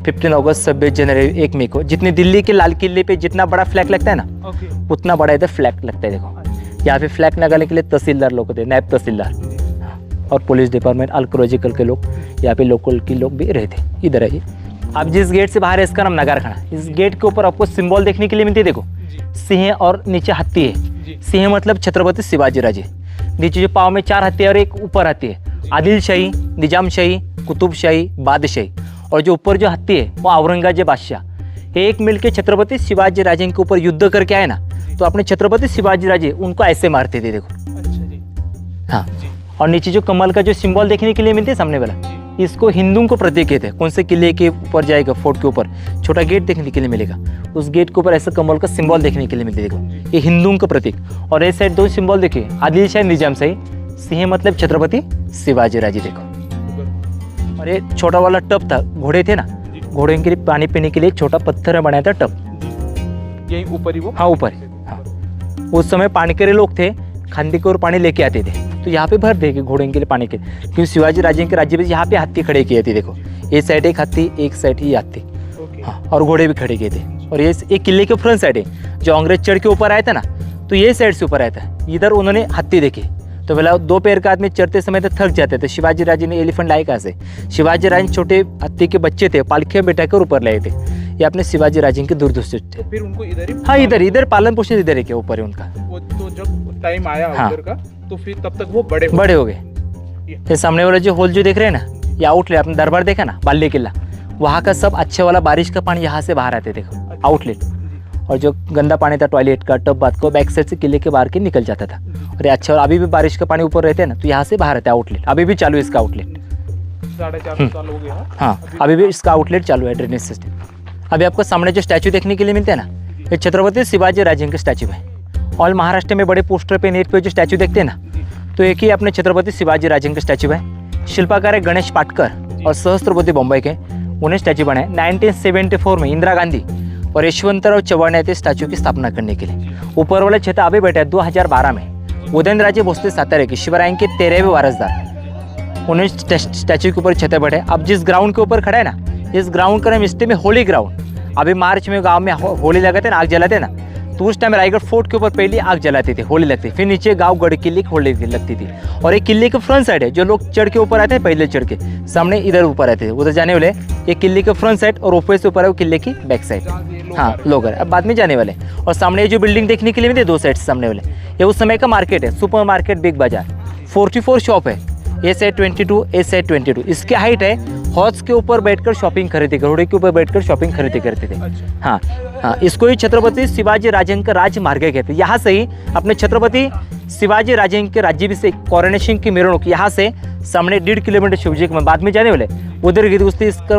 15 अगस्त 26 जनवरी 1 मई को। जितनी दिल्ली के लाल किले पे जितना बड़ा फ्लैग लगता है ना, उतना बड़ा इधर फ्लैग लगता है। देखो यहाँ पे फ्लैग लगाने के लिए तहसीलदार लोग होते हैं, नायब तहसीलदार और पुलिस डिपार्टमेंट, आर्कोलॉजिकल के लोग, यहाँ पे लोकल के लोग भी रहते। इधर आइए। आप जिस गेट से बाहर है इसका नाम नगारखाना। इस गेट के ऊपर आपको सिंबल देखने के लिए मिलती है। देखो सिंह और नीचे हाथी है। सिंह मतलब छत्रपति शिवाजी राजे। नीचे जो पाँव में 4 हाथी और एक ऊपर हाथी है, आदिल शाही, निजाम शाही, कुतुब शाही, बादशाही। और जो ऊपर जो हाथी है वो औरंगजेब बादशाह। एक मिलके छत्रपति शिवाजी राजे के ऊपर युद्ध करके आए ना, तो अपने छत्रपति शिवाजी राजे उनको ऐसे मारते थे। देखो अच्छा जी। हाँ जी। और नीचे जो कमल का जो सिंबल देखने के लिए मिलते है सामने वाला, इसको हिंदुओं को प्रतीक कहते हैं। कौन से किले के ऊपर जाएगा, फोर्ट के ऊपर छोटा गेट देखने के लिए मिलेगा, उस गेट के ऊपर ऐसा कमल का सिंबल देखने के लिए मिलते। देखो ये हिंदुओं का प्रतीक। और इस साइड 2 सिंबल देखिए, आदिल शाही, निजाम शाही। सिंह मतलब छत्रपति शिवाजी राजे। देखो और ये छोटा वाला टब था, घोड़े थे ना, घोड़े के लिए पानी पीने के लिए छोटा पत्थर में बनाया था टब। यही ऊपर ही वो? हाँ ऊपर। हाँ उस समय पानी के लोग थे, खांदी को और पानी लेके आते थे, तो यहाँ पे भर देंगे घोड़े के लिए पानी के। क्योंकि शिवाजी राजे के राज्य में यहाँ पे हाथी खड़े किए थे। देखो एक साइड एक हाथी, एक साइड ही हाथी। हाँ और घोड़े भी खड़े किए थे। और ये किले के फ्रंट साइड है। जो अंग्रेज चढ़ के ऊपर आया था ना, तो ये साइड से ऊपर आया था। इधर उन्होंने हाथी देखे, तो बोला 2 पैर का आदमी चढ़ते समय तो थक जाते थे। शिवाजी राजे ने एलिफेंट लाए कहाँ से? शिवाजी राजे छोटे हाथी के बच्चे थे, पालखियाँ बैठा कर ऊपर लाए थे। ये अपने शिवाजी राजे के दूरदर्शी थे। फिर उनको इधर ही? हाँ इधर पालन पोषण इधर ही के ऊपर है उनका। वो तो जब टाइम आया हाँ। उधर का, तो फिर तब तक वो बड़े हो गए। ये सामने वाला जो होल जो देख रहे हैं ना, ये आउटलेट। आपने दरबार देखा ना, बाल्य किला, वहाँ का सब अच्छे वाला बारिश का पानी यहाँ से बाहर आते। देखो आउटलेट। और जो गंदा पानी था टॉयलेट का, टब बाथ को, बैक साइड से किले के बाहर के निकल जाता था। और अच्छा, और अभी भी बारिश का पानी ऊपर रहते हैं ना, तो यहाँ से बाहर आता है आउटलेट। अभी भी चालू है इसका आउटलेट। 4.5 साल हो गया। हाँ अभी भी इसका आउटलेट चालू है, ड्रेनेज सिस्टम। अभी आपको सामने जो स्टैचू देखने के लिए मिलते हैं ना, ये छत्रपति शिवाजी राजे के स्टैचू है। ऑल महाराष्ट्र में बड़े पोस्टर पे, नेट पे जो स्टैचू देखते हैं ना, तो एक ही अपने छत्रपति शिवाजी राजे का स्टैचू है। शिल्पकार है गणेश पाटकर और सहस्त्रबुद्धे बम्बई के, उन्हें स्टैचू बनाए 1974 में। इंदिरा गांधी और यशवंतराव चव्हाण ने स्टैचू की स्थापना करने के लिए। ऊपर वाला छत अभी बैठा है 2012 में। उदयनराजे भोसले सातारे के शिवराय के 13वें वारसदार, उन्हें स्टैचू के ऊपर छत बैठे। अब जिस ग्राउंड के ऊपर खड़ा है ना, इस ग्राउंड का नाम हिस्ट्री में होली ग्राउंड। अभी मार्च में गांव में होली लगाते ना, आग जलाते ना, तो उस टाइम रायगढ़ फोर्ट के ऊपर पहले आग जलाते थे, होली लगती। फिर नीचे गांव गढ़ किले होली लगती थी। और एक किले के फ्रंट साइड है, जो लोग चढ़ के ऊपर आते हैं, पहले चढ़ के सामने इधर ऊपर आते थे, उधर जाने वाले। ये किले के फ्रंट साइड और ऊपर से ऊपर है वो किले की बैक साइड। हाँ लोगर, अब बाद में जाने वाले। और सामने जो बिल्डिंग देखने के लिए मिलते 2 साइड सामने वाले, ये उस समय का मार्केट है, सुपर मार्केट, बिग बाजार। 44 शॉप है, ए साइड 22, ए साइड 22। इसकी हाइट है, हॉर्स के ऊपर बैठकर शॉपिंग खरीदे, घोड़े के ऊपर बैठकर शॉपिंग खरीदे करते थे। हाँ हाँ, इसको ही छत्रपति शिवाजी राजे का राजमार्ग कहते हैं। यहाँ से ही अपने छत्रपति शिवाजी राजे के राज्याभिषेक कोरोनेशन की मेरवणूक यहाँ से सामने 1.5 किलोमीटर शिवजी में बाद में जाने वाले उधर गिरी, उससे इसका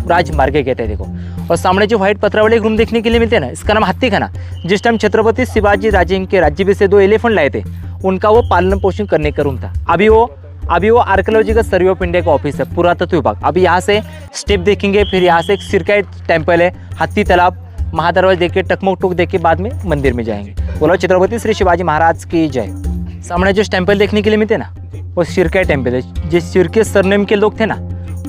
राजमार्ग कहते हैं। देखो और सामने जो व्हाइट पत्थर वाले रूम देखने के लिए मिलते हैं ना, इसका नाम हाथी खाना। जिस टाइम छत्रपति शिवाजी राजे के राज्याभिषेक 2 एलिफेंट लाए थे, उनका वो पालन पोषण करने का रूम था। अभी वो आर्कियोलॉजिकल सर्वे ऑफ इंडिया का ऑफिस है, पुरातत्व विभाग। अभी यहाँ से स्टेप देखेंगे, फिर यहाँ से एक सिरकाई टेम्पल है, हाथी तालाब, महादरवाजा देख के, टकमक टोक देख के बाद में मंदिर में जाएंगे। बोलो छत्रपति श्री शिवाजी महाराज की जय। सामने जो टेम्पल देखने के लिए मिलते ना, वो सिरकाई टेम्पल है। जिस सिरके सरनेम के लोग थे ना,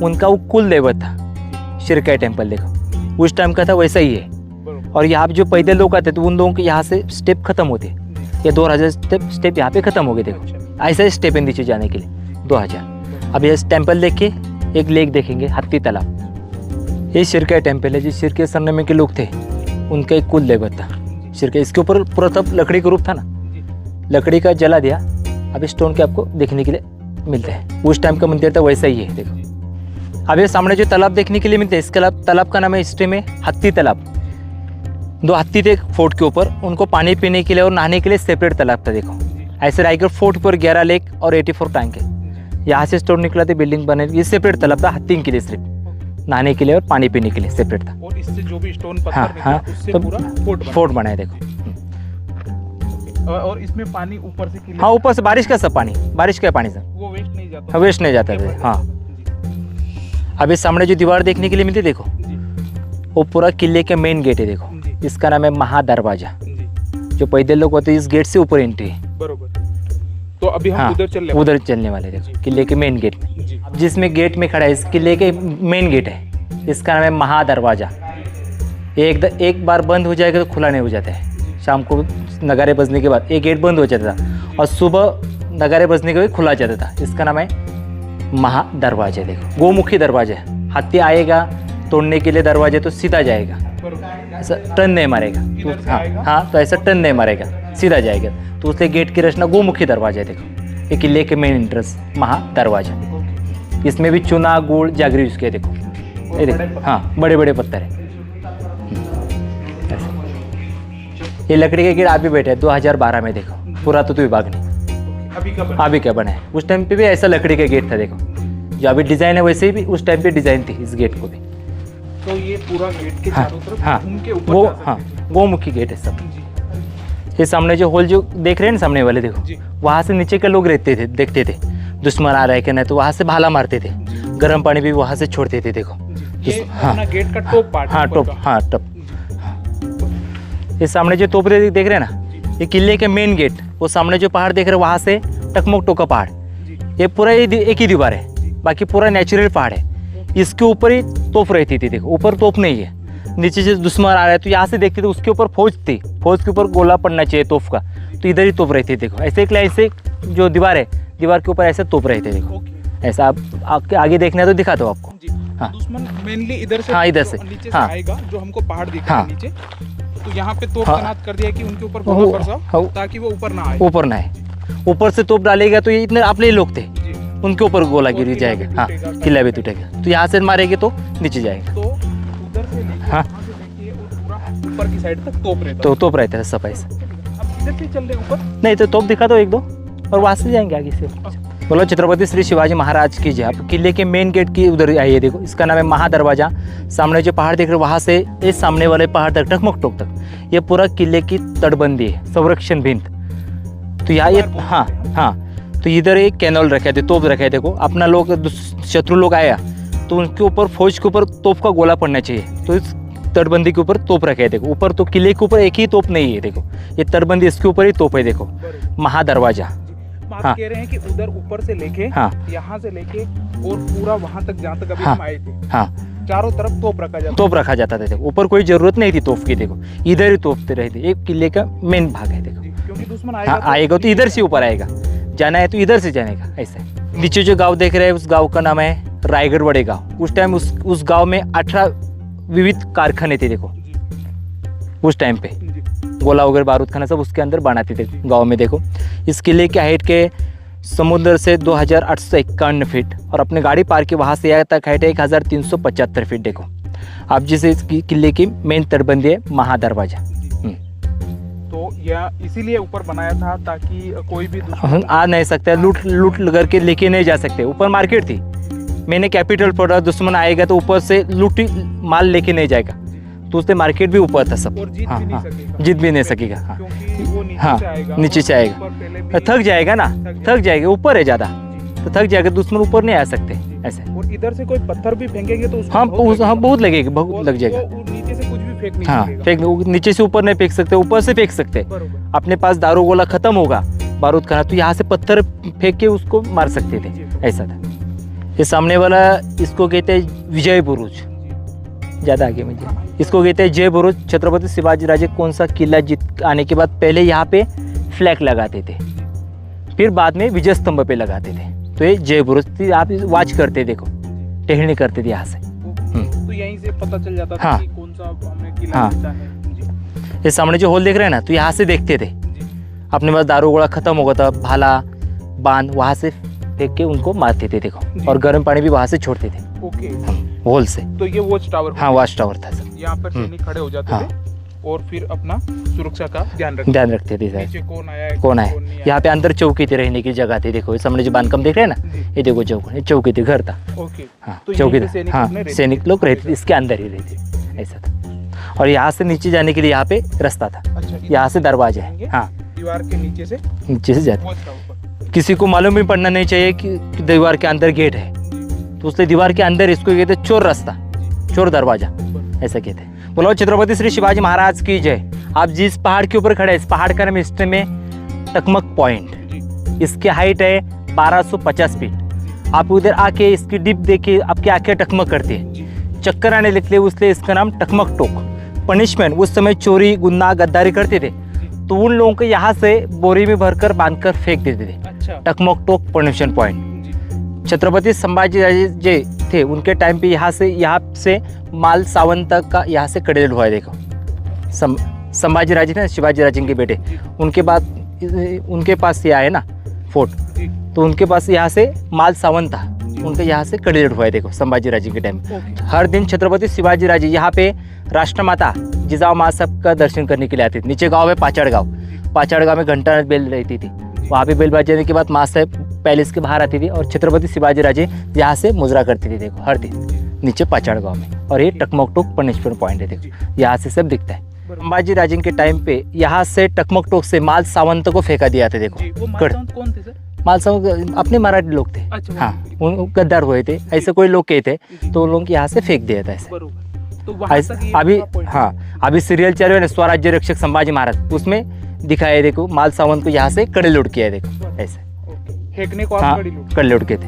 उनका वो कुल देवत था सिरकाई टेम्पल। देखो उस टाइम का था, वैसा ही है। और यहाँ जो पैदल लोग आते थे, उन लोगों के यहाँ से स्टेप खत्म होते, ये 2000 स्टेप यहाँ पे खत्म हो गए। देखो ऐसा स्टेप है नीचे जाने के लिए 2000। अब ये टेम्पल देख के एक लेक देखेंगे, हाथी तालाब। ये सिरकाई टेम्पल है, जिस सिरके सरनेम के लोग थे उनका एक कुल देवत था सिरका। इसके ऊपर पूरा तब लकड़ी का रूप था ना, लकड़ी का जला दिया। अभी स्टोन के आपको देखने के लिए मिलते हैं, उस टाइम का मंदिर था, वैसा ही है। देखो अब ये सामने जो तालाब देखने के लिए मिलते हैं, इसका तालाब का नाम है हिस्ट्री में हाथी तालाब। 2 हाथी थे फोर्ट के ऊपर, उनको पानी पीने के लिए और नहाने के लिए सेपरेट तालाब था। देखो ऐसे रायगढ़ फोर्ट पर 11 लेक और 84 टैंक है। यहाँ से स्टोन निकला था, बिल्डिंग बने, ये सेपरेट तालाब था हाथी के लिए सिर्फ। नहाने के लिए और पानी पीने के लिए सेपरेट था। और इससे जो भी स्टोन पत्थर हाँ, निकला, हाँ, उससे तो पूरा फोर्ट बना है देखो। और इसमें पानी ऊपर से किले हाँ, ऊपर से बारिश का सब पानी, बारिश का पानी सर, वो वेस्ट नहीं जाता। हाँ, वेस्ट नहीं जाता है। हाँ, अभी सामने जो दीवार देखने के लिए मिलती है देखो, वो पूरा किले के मेन गेट है देखो, इसका नाम है महादरवाजा। जो पैदल लोग होते हैं इस गेट से ऊपर एंट्री है। बरोबर। तो अभी हम हाँ, उधर चलने वाले देखो, किले के मेन गेट में। जिसमें गेट में खड़ा है, इस किले के मेन गेट है, इसका नाम है महादरवाजा। एक बार बंद हो जाएगा तो खुला नहीं हो जाता है। शाम को नगारे बजने के बाद एक गेट बंद हो जाता था और सुबह नगारे बजने के बाद खुला जाता था। इसका नाम है महादरवाजा। देखो, गोमुखी दरवाजा है। हाथी आएगा तोड़ने के लिए दरवाजे तो सीधा जाएगा, ऐसा टर्न नहीं मारेगा। तो हाँ, तो ऐसा टर्न नहीं मारेगा, सीधा जाएगा। तो उससे गेट की रचना गोमुखी दरवाजा है। देखो, ये किले के मेन एंट्रेंस महादरवाजा। इसमें भी चूना, गुड़, जागरी यूज किया। देखो, ये देखो, हाँ, बड़े बड़े पत्थर है। ये लकड़ी के गेट आप भी बैठे हैं 2012 में। देखो, पुरातत्व विभाग ने अभी क्या बना है। उस टाइम पे भी ऐसा लकड़ी का गेट था। देखो, जो अभी डिजाइन है वैसे ही भी उस टाइम पे डिजाइन थी इस गेट को भी। तो ये पूरा गेट के चारों तरफ हाँ, घूम के ऊपर वो जा सकते हाँ, हैं। गोमुखी गेट है सब। ये सामने जो होल जो देख रहे हैं ना सामने वाले, देखो, वहाँ से नीचे के लोग रहते थे, देखते थे दुश्मन आ रहा है कि नहीं, तो वहाँ से भाला मारते थे। गर्म पानी भी वहाँ से छोड़ते थे। देखो, ये अपना गेट का टॉप पार्ट। हाँ, टॉप, हाँ, टॉप। ये सामने जो तोप देख रहे हैं ना, ये किले के मेन गेट। वो सामने जो पहाड़ देख रहे हैं वहाँ से टकमक टोका पहाड़, ये पूरा एक ही दीवार है, बाकी पूरा नेचुरल पहाड़ है। इसके ऊपर ही तोप रहती थी। देखो, ऊपर तोप नहीं है, नीचे से दुश्मन आ रहा है तो यहाँ से देखते थे, उसके ऊपर फौज थी, फौज के ऊपर गोला पड़ना चाहिए तोप का, तो इधर ही तोप रहती थी। देखो, ऐसे एक लाइन से जो दीवार है, दीवार के ऊपर ऐसे तोप रहे थे। देखो, ऐसा आप आगे देखना है तो दिखा दो आपको। हाँ, दुश्मन मेनली इधर से, हाँ, इधर से, नीचे से हाँ, आएगा, जो हमको पहाड़ दिख रहा है नीचे, तो यहाँ पे तोप हाँ, तैनात कर दिया कि उनके ऊपर गोला बरसाओ, ताकि वो ऊपर ना आए। ऊपर ना आए। ऊपर से तोप डालेगा तो ये इतने अपने लोग थे, उनके ऊपर गोला गिर जाएगा। हाँ, किला भी टूटेगा। तो यहाँ से मारेंगे तो नीचे जाएगा। तो उधर से लेके हाँ, पूरा ऊपर की साइड तक तोप रहता तो तोप रहता है सब ऐसे। अब इधर से चल रहे ऊपर, नहीं तो तोप दिखा दो एक दो, और वहाँ से जाएंगे आगे से। बोलो छत्रपति श्री शिवाजी महाराज की जय। आप किले के मेन गेट की उधर आइए। देखो, इसका नाम है महादरवाजा। सामने जो पहाड़ देख रहे हो वहाँ से इस सामने वाले पहाड़ तक, टकमक टोक तक, ये पूरा किले की तटबंदी है, संरक्षण भिंत। तो यहाँ ये, हाँ हाँ, तो इधर एक कैनल रखे थे, तोप रखे। देखो, अपना लोग शत्रु लोग आया तो उनके ऊपर, फौज के ऊपर तोप का गोला पड़ना चाहिए, तो इस तटबंदी के ऊपर तोप रखे। देखो, ऊपर तो किले के ऊपर एक ही तोप नहीं है। देखो, ये तटबंदी, इसके ऊपर ही तोप है। देखो, महादरवाजा। आप कह रहे हैं कि उधर ऊपर से लेके, हाँ, यहाँ से लेके और पूरा वहाँ तक जहाँ तक अभी हाँ, हम आए थे, हाँ, चारों तरफ तोप रखा जाता, तोप रखा जाता था। देखो, ऊपर कोई जरूरत नहीं थी तोप की। देखो, इधर ही तोपते रहते। एक किले का मेन भाग है। देखो, क्योंकि दुश्मन हाँ, आएगा तो इधर से ऊपर आएगा, जाना है तो इधर से जाने का। ऐसा नीचे जो गांव देख रहे हैं, उस गांव का नाम है रायगढ़ बड़े गांव। उस टाइम उस गांव में 18 विविध कारखाने थे। देखो, उस टाइम पे गोला वगैरह, बारूद खाना सब उसके अंदर बनाते थे गांव में। देखो, इस किले की हाइट के समुद्र से 2851 फीट, और अपने गाड़ी पार्क के वहाँ से यहाँ तक हाइट है 1375 फीट। देखो, अब जिसे इस किले की मेन तटबंदी है महादरवाजा। तो यह इसीलिए ऊपर बनाया था ताकि कोई भी दुश्मन आ नहीं सकता, लूट करके लेके नहीं जा सकते। ऊपर मार्केट थी, मैंने कैपिटल पड़ा, दुश्मन आएगा तो ऊपर से लूटी माल लेके नहीं जाएगा, तो उससे मार्केट भी ऊपर था सब। हाँ, हाँ, जीत भी नहीं सकेगा। हाँ, हाँ, नीचे से आएगा, थक जाएगा ना, थक जाएगा, ऊपर है ज़्यादा तो थक जाएगा, दुश्मन ऊपर नहीं आ सकते ऐसे। और इधर से कोई पत्थर भी फेंकेंगे तो हाँ, बहुत लगेगा, बहुत लग जाएगा। नीचे से कुछ भी फेंक नहीं हाँ, सकेगा। नीचे से ऊपर नहीं फेंक सकते, ऊपर से फेंक सकते। अपने पास दारू गोला खत्म होगा, बारूद खाना, तो यहाँ से पत्थर फेंक के उसको मार सकते थे, ऐसा था। ये सामने वाला, इसको कहते हैं विजय बुरुज। ज़्यादा आगे मुझे, इसको कहते हैं जय बुरुज। छत्रपति शिवाजी राजे कौन सा किला जीत आने के बाद पहले यहाँ पे फ्लैग लगाते थे, फिर बाद में विजय स्तंभ पे लगाते थे। तो ये जय बुरुज आप वॉच करते, देखो, टहलनी करते थे यहाँ से। तो यहीं से पता चल जाता था कि कौन सा हमें किला जीता है। ये सामने जो होल देख रहे हैं ना, तो यहाँ से देखते थे। अपने पास दारू गोला खत्म हो गया था, भाला बांध वहाँ से फेंक के उनको मारते थे। देखो, और गर्म पानी भी वहाँ से छोड़ते थे। ओके, होल से। तो ये वॉच टावर, हाँ, वॉच टावर था सर। यहाँ पर सैनिक खड़े हो जाते थे और फिर अपना सुरक्षा का ध्यान रखते थे सर। नीचे कौन आया है, कौन नहीं है, आया। यहाँ पे अंदर चौकी थी, रहने की जगह थी। देखो सामने जो बांधकाम देख रहे हैं ना, ये देखो चौकी थी, घर था। ओके, हाँ तो चौकी यहीं पे था। हाँ सैनिक लोग रहते थे, इसके अंदर ही रहते, ऐसा था। और यहाँ से नीचे जाने के लिए यहाँ पे रास्ता था, अच्छा, यहाँ से दरवाजा है। हाँ दीवार के नीचे से जाते। बहुत था ऊपर। किसी को मालूम भी पड़ना नहीं चाहिए कि दीवार के अंदर गेट है, तो उसने दीवार के अंदर इसको कहते चोर रास्ता, चोर दरवाजा, ऐसा कहते हैं। बोलो छत्रपति श्री शिवाजी महाराज की जय। आप जिस पहाड़ के ऊपर खड़े हैं, इस पहाड़ का नाम हिस्ट्री में टकमक पॉइंट। इसकी हाइट है 1250 फीट। आप उधर आके इसकी डिप देखे, आपकी आंखें टकमक करती है, चक्कर आने लगते, उसलिए इसका नाम टकमक टोक। पनिशमेंट, उस समय चोरी गुन्ना गद्दारी करते थे तो उन लोगों को यहाँ से बोरी में भरकर बांधकर फेंक देते थे। अच्छा, टकमक टोक पनिशमेंट पॉइंट। छत्रपति संभाजी राजे थे उनके टाइम पे यहाँ से माल सावंत तक का यहाँ से कड़ेल हुआ है। देखो संभाजी राजे थे शिवाजी राजे के बेटे, उनके बाद उनके पास ये आए ना फोर्ट, तो उनके पास यहाँ से माल सावंत था, उनके यहाँ से कड़ेल हुआ है। देखो संभाजी राजे के टाइम हर दिन छत्रपति शिवाजी राजे यहाँ पे राष्ट्रमाता जिजाऊ माँ साहब का दर्शन करने के लिए आते थे। नीचे गाँव है पाचाड़ गाँव में घंटा बेल रहती थी, वहाँ पे बेल बजाने के बाद माँ साहब पैलेस के बाहर आती थी और छत्रपति शिवाजी राजे यहाँ से मुजरा करती थी। देखो हर दिन नीचे पाचाड़ गाँव में। और ये टकमक टोक पनिशमेंट पॉइंट है, देखो यहाँ से सब दिखता है। संभाजी राजे के टाइम पे यहाँ से टकमक टोक से माल सावंत को फेंका दिया था। देखो कौन थे सर? माल सावंत अपने मराठी लोग थे। अच्छा, हाँ उन गद्दार हुए थे, ऐसे कोई लोग के थे, तो उन लोग यहाँ से फेंक दिया था ऐसे। तो वहाँ तक ये अभी पूरा point हाँ अभी सीरियल चल रहा है स्वराज्य रक्षक संभाजी महाराज, उसमें दिखाया है। देखो माल सावंत को यहाँ से कड़े लुट किया है। देखो ऐसे फेंकने को हाँ आप कड़े लुट के थे।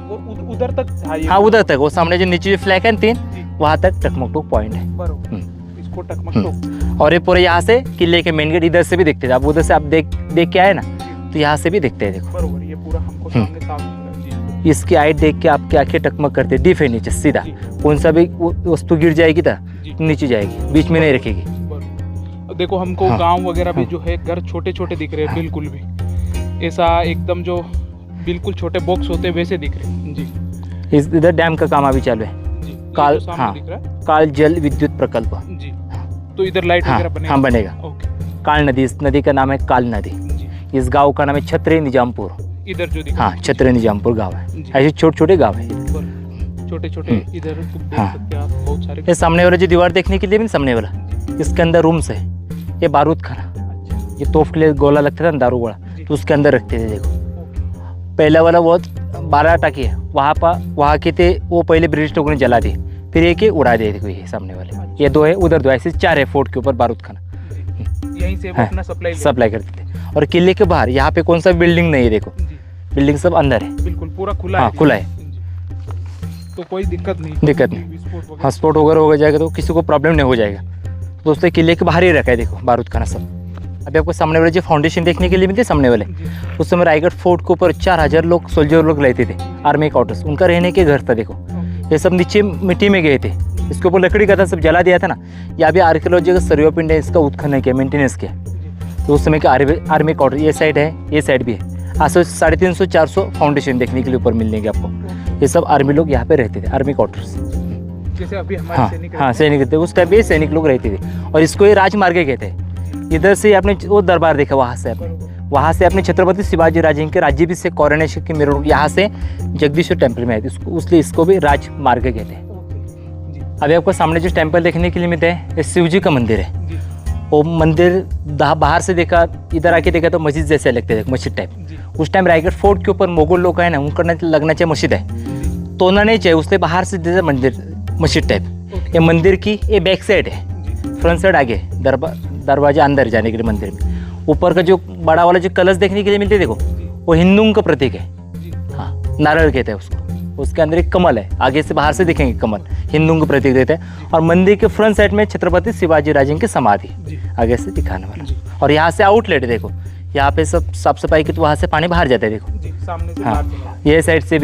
वो उधर तक था ये? हाँ उधर तक, वो सामने जो नीचे जो फ्लैग है 3, वहाँ तक टकमक टोक पॉइंट है। इसको टकमक टोक। और ये पूरे यहाँ से किले के मेन गेट इधर से भी दिखते थे। आप उधर से आप देख के आए ना, तो यहाँ से भी दिखते हैं। देखो बरोबर, ये पूरा हमको सामने साफ दिख रहा है। इसकी हाइट देख के आपकी आंखें टकमक करते, डीप है नीचे सीधा, कौन सा भी वस्तु गिर जाएगी तो नीचे जाएगी, बीच में नहीं रखेगी। देखो हमको गांव वगैरह भी जो है घर छोटे छोटे दिख रहे हैं, बिल्कुल भी ऐसा एकदम जो बिल्कुल छोटे बॉक्स होते हैं वैसे दिख रहे हैं जी। इधर डैम का काम अभी चालू है, काल काल जल विद्युत प्रकल्प जी। तो इधर लाइट वगैरह बनेगा? हाँ बनेगा। काल नदी, इस नदी का नाम है काल नदी। इस गांव का नाम है छत्री निजामपुर। इधर जो हाँ छत्री निजामपुर गांव है। ऐसे छोटे छोटे गाँव है, छोटे छोटे इधर बहुत सारे। ये सामने वाला जो दीवार देखने के लिए भी सामने वाला, इसके अंदर रूम्स है। ये बारूद खाना, ये तोफ के लिए गोला लगता था ना दारू वाला, तो उसके अंदर रखते थे। देखो पहला वाला वो 12 टाकी है, वहाँ के थे, वो पहले ब्रिटिश लोगों ने जला दिए, फिर एक उड़ा दिए। देखो ये सामने वाले, ये 2 है, उधर 2, ऐसे 4 है फोर्ट के ऊपर बारूद खाना। यहीं से वो अपना सप्लाई करते थे। और किले के बाहर यहाँ पे कौन सा बिल्डिंग नहीं है। देखो बिल्डिंग सब अंदर है, बिल्कुल पूरा खुला है। खुला है, तो कोई दिक्कत नहीं हाँ स्पोर्ट वगैरह हो जाएगा तो किसी को प्रॉब्लम नहीं हो जाएगा। तो उसने किले के बाहर ही रखा है। देखो बारूद खाना सब। अभी आपको सामने वाले जो फाउंडेशन देखने के लिए मिलते सामने वाले, उस समय रायगढ़ फोर्ट के ऊपर 4000 लोग सोल्जर लोग रहते थे, आर्मी क्वार्टर्स, उनका रहने के घर था। देखो ये सब नीचे मिट्टी में गए थे, इसके ऊपर लकड़ी का था, सब जला दिया था ना। यहाँ भी आर्कियोलॉजी का सर्वे पिंड है, इसका उत्खनन किया, मेंटेनेंस किया। तो उस समय का आर्मी क्वार्टर ये साइड है, ये साइड भी है। आज से 350-400 फाउंडेशन देखने के लिए ऊपर मिलेंगे आपको। ये सब आर्मी लोग यहाँ पे रहते थे, आर्मी क्वार्टर्स। जैसे अभी हमारे सैनिक सैनिक थे, उस टाइम पे सैनिक लोग रहते थे। और इसको ये राजमार्ग कहते हैं। इधर से आपने वो दरबार देखा, वहाँ से अपने छत्रपति शिवाजी राजे के राज्याभिषेक कोरोनेशन की मेरे यहाँ से जगदीश्वर टेम्पल में आए, इसलिए इसको भी राजमार्ग कहते हैं। अभी आपको सामने जो टेम्पल देखने के लिए मिलते हैं, ये शिव जी का मंदिर है। वो मंदिर बाहर से देखा, इधर आके देखा तो मस्जिद जैसे लगते थे, मस्जिद टाइप। उस टाइम रायगढ़ फोर्ट के ऊपर मुगल लोग है ना, उनका लगना चाहिए मस्जिद है, तोड़ना नहीं चाहिए, उससे बाहर से जैसे मंदिर मस्जिद टाइप। ये मंदिर की ये बैक साइड है, फ्रंट साइड आगे दरवाजा अंदर जाने के लिए मंदिर में। ऊपर का जो बड़ा वाला जो कलश देखने के लिए मिलते देखो, वो हिंदुओं का प्रतीक है। हाँ नारियल कहते हैं उसको। उसके अंदर एक कमल है, आगे से बाहर से दिखेंगे कमल, हिंदुओं को प्रतीक देते हैं। और मंदिर के फ्रंट साइड में छत्रपति शिवाजी राजे की समाधि आगे से दिखाने वाला। और यहाँ से आउटलेट है, देखो यहाँ पे सब साफ सफाई की, तो वहाँ से पानी बाहर जाता है। देखो सामने से हाँ, ये साइड से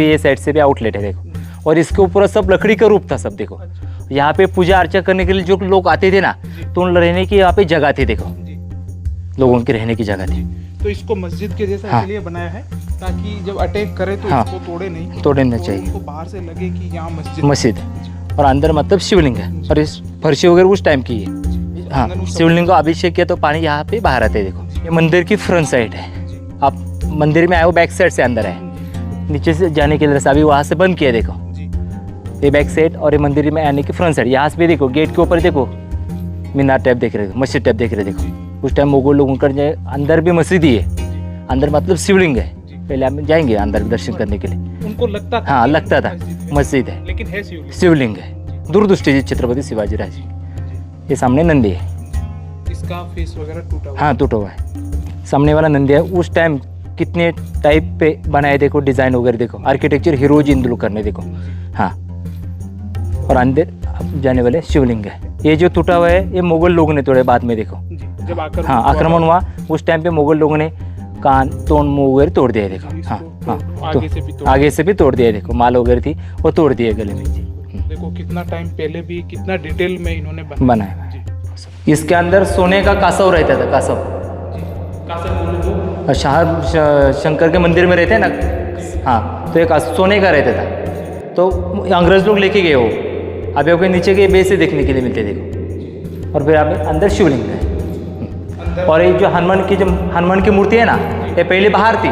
भी आउटलेट है। देखो और इसके ऊपर सब लकड़ी का रूप था सब। देखो यहाँ पे पूजा अर्चा करने के लिए जो लोग आते थे ना, तो उन रहने की यहाँ पे जगह थी। देखो लोगों की रहने की जगह थी। तो इसको मस्जिद के जैसा इसलिए बनाया है ताकि जब अटैक करे तो इसको तोड़ना चाहिए, उनको बाहर से लगे कि यहाँ मस्जिद है। और अंदर मतलब शिवलिंग है। और इस फर्शी वगैरह उस टाइम की है, हाँ शिवलिंग को अभिषेक किया तो पानी यहाँ पे बाहर आता है। देखो ये मंदिर की फ्रंट साइड है। आप मंदिर में आए हो बैक साइड से अंदर है, नीचे से जाने के लिए रास्ता अभी वहाँ से बंद किया। देखो ये बैक साइड और ये मंदिर में आने की फ्रंट साइड। यहाँ से भी देखो गेट के ऊपर देखो मीनार टाइप देख रहे हो, मस्जिद टाइप देख रहे हो। देखो उस टाइम मुगल लोगों का अंदर भी मस्जिद ही है, अंदर मतलब शिवलिंग है। पहले हम जाएंगे अंदर दर्शन करने के लिए। उनको लगता था, हाँ लगता था मस्जिद है, लेकिन है शिवलिंग है। दूरदृष्टि जी छत्रपति शिवाजी राजे। ये सामने नंदी है, इसका फेस वगैरह टूटा हुआ। हाँ टूटा हुआ है। सामने वाला नंदी है। उस टाइम कितने टाइप पे बनाए देखो, डिजाइन वगैरह देखो, आर्किटेक्चर हिरोजी इंदुलकर ने देखो। हाँ और अंदर जाने वाले शिवलिंग है। ये जो टूटा हुआ है ये मुगल लोगों ने तोड़े बाद में। देखो जब आक्रमण हुआ उस टाइम पे मुगल लोगों ने कान तोड़ मुंह वगैरह तोड़ दिया। देखो हाँ आगे से भी तोड़ दिया। देखो माल वगैरह थी वो तोड़ दिए गले में। देखो कितना टाइम पहले भी कितना डिटेल में इन्होंने बनाया। इसके अंदर सोने का कासव रहता था। कासव शंकर के मंदिर में रहते हैं ना, हाँ तो एक सोने का रहता था। तो अंग्रेज लोग लेके गए वो। अभी आपके नीचे के बेस से देखने के लिए मिलते देखो। और फिर आप अंदर शिवलिंग है। और ये जो हनुमान की मूर्ति है ना, ये पहले बाहर थी,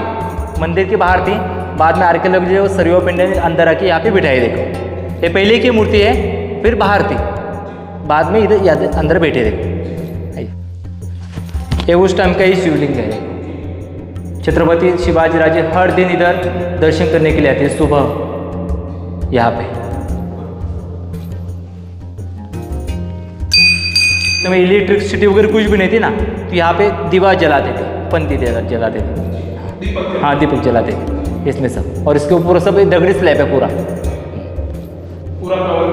मंदिर के बाहर थी। बाद में आर्कियोलॉजी जो सरयू पिंडे ने अंदर आके यहाँ पे बिठाई। देखो ये पहले की मूर्ति है, फिर बाहर थी, बाद में इधर अंदर बैठे। देखो ये उस टाइम का ही शिवलिंग है। छत्रपति शिवाजी राजे हर दिन इधर दर्शन करने के लिए आते हैं सुबह यहाँ पे। तो इलेक्ट्रिसिटी वगैरह कुछ भी नहीं थी ना, तो यहाँ पे दीवा जलाते थे, पंती जलाते थे। हाँ दीपक जलाते थे इसमें सब। और इसके ऊपर सब दगड़ी स्लैब है पूरा।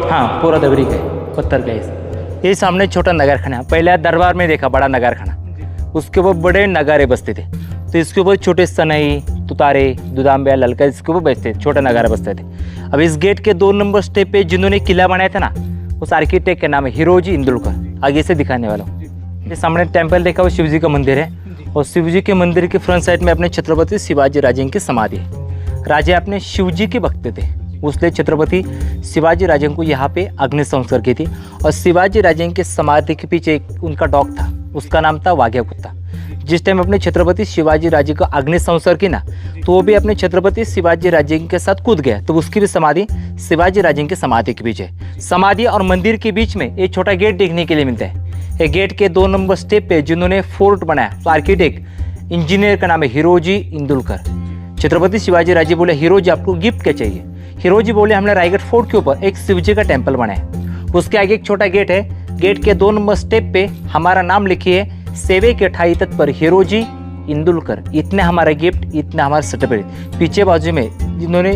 हाँ पूरा दगड़ी का पत्थर का। ये सामने छोटा नगर खाना, पहले दरबार में देखा बड़ा नगर खाना, उसके ऊपर बड़े नगारे बसते थे। तो इसके ऊपर छोटे सनई, तुतारे, दुदाम्बिया, ललका इसके ऊपर बसते थे, छोटा नगारा बसते थे। अब इस गेट के 2 नंबर स्टेप पे जिन्होंने किला बनाया था ना, उस आर्किटेक्ट का नाम है हिरोजी इंदुलकर। आगे से दिखाने वाला हूँ। ये सामने टेम्पल देखा, वो शिवजी का मंदिर है। और शिवजी के मंदिर के फ्रंट साइड में अपने छत्रपति शिवाजी राजे की समाधि है। राजे अपने शिवजी के भक्त थे, उसने छत्रपति शिवाजी राजे को यहाँ पे अग्नि संस्कार की थी। और शिवाजी राजे के समाधि के पीछे एक उनका डॉग था, उसका नाम था वाघ्या कुत्ता। जिस टाइम अपने छत्रपति शिवाजी राजे को अग्नि संस्कार की ना, तो वो भी अपने छत्रपति शिवाजी राजे के साथ कूद गया। तो उसकी भी समाधि शिवाजी राजे की समाधि के पीछे। समाधि और मंदिर के बीच में एक छोटा गेट देखने के लिए मिलता है। ये गेट के 2 नंबर स्टेप पे जिन्होंने फोर्ट बनाया, तो आर्किटेक्ट इंजीनियर का नाम है हिरोजी इंदुलकर। छत्रपति शिवाजी राजे बोले हिरोजी आपको गिफ्ट क्या चाहिए? हिरोजी बोले हमने रायगढ़ फोर्ट के ऊपर एक शिवजी का टेम्पल बनाया, उसके आगे एक छोटा गेट है। गेट के 2 नंबर स्टेप पे हमारा नाम लिखिए, सेवे के ठाई तत्पर हिरोजी इंदुलकर। इतने हमारा गिफ्ट, इतना हमारा सर्टिफिकेट। पीछे बाजू में जिन्होंने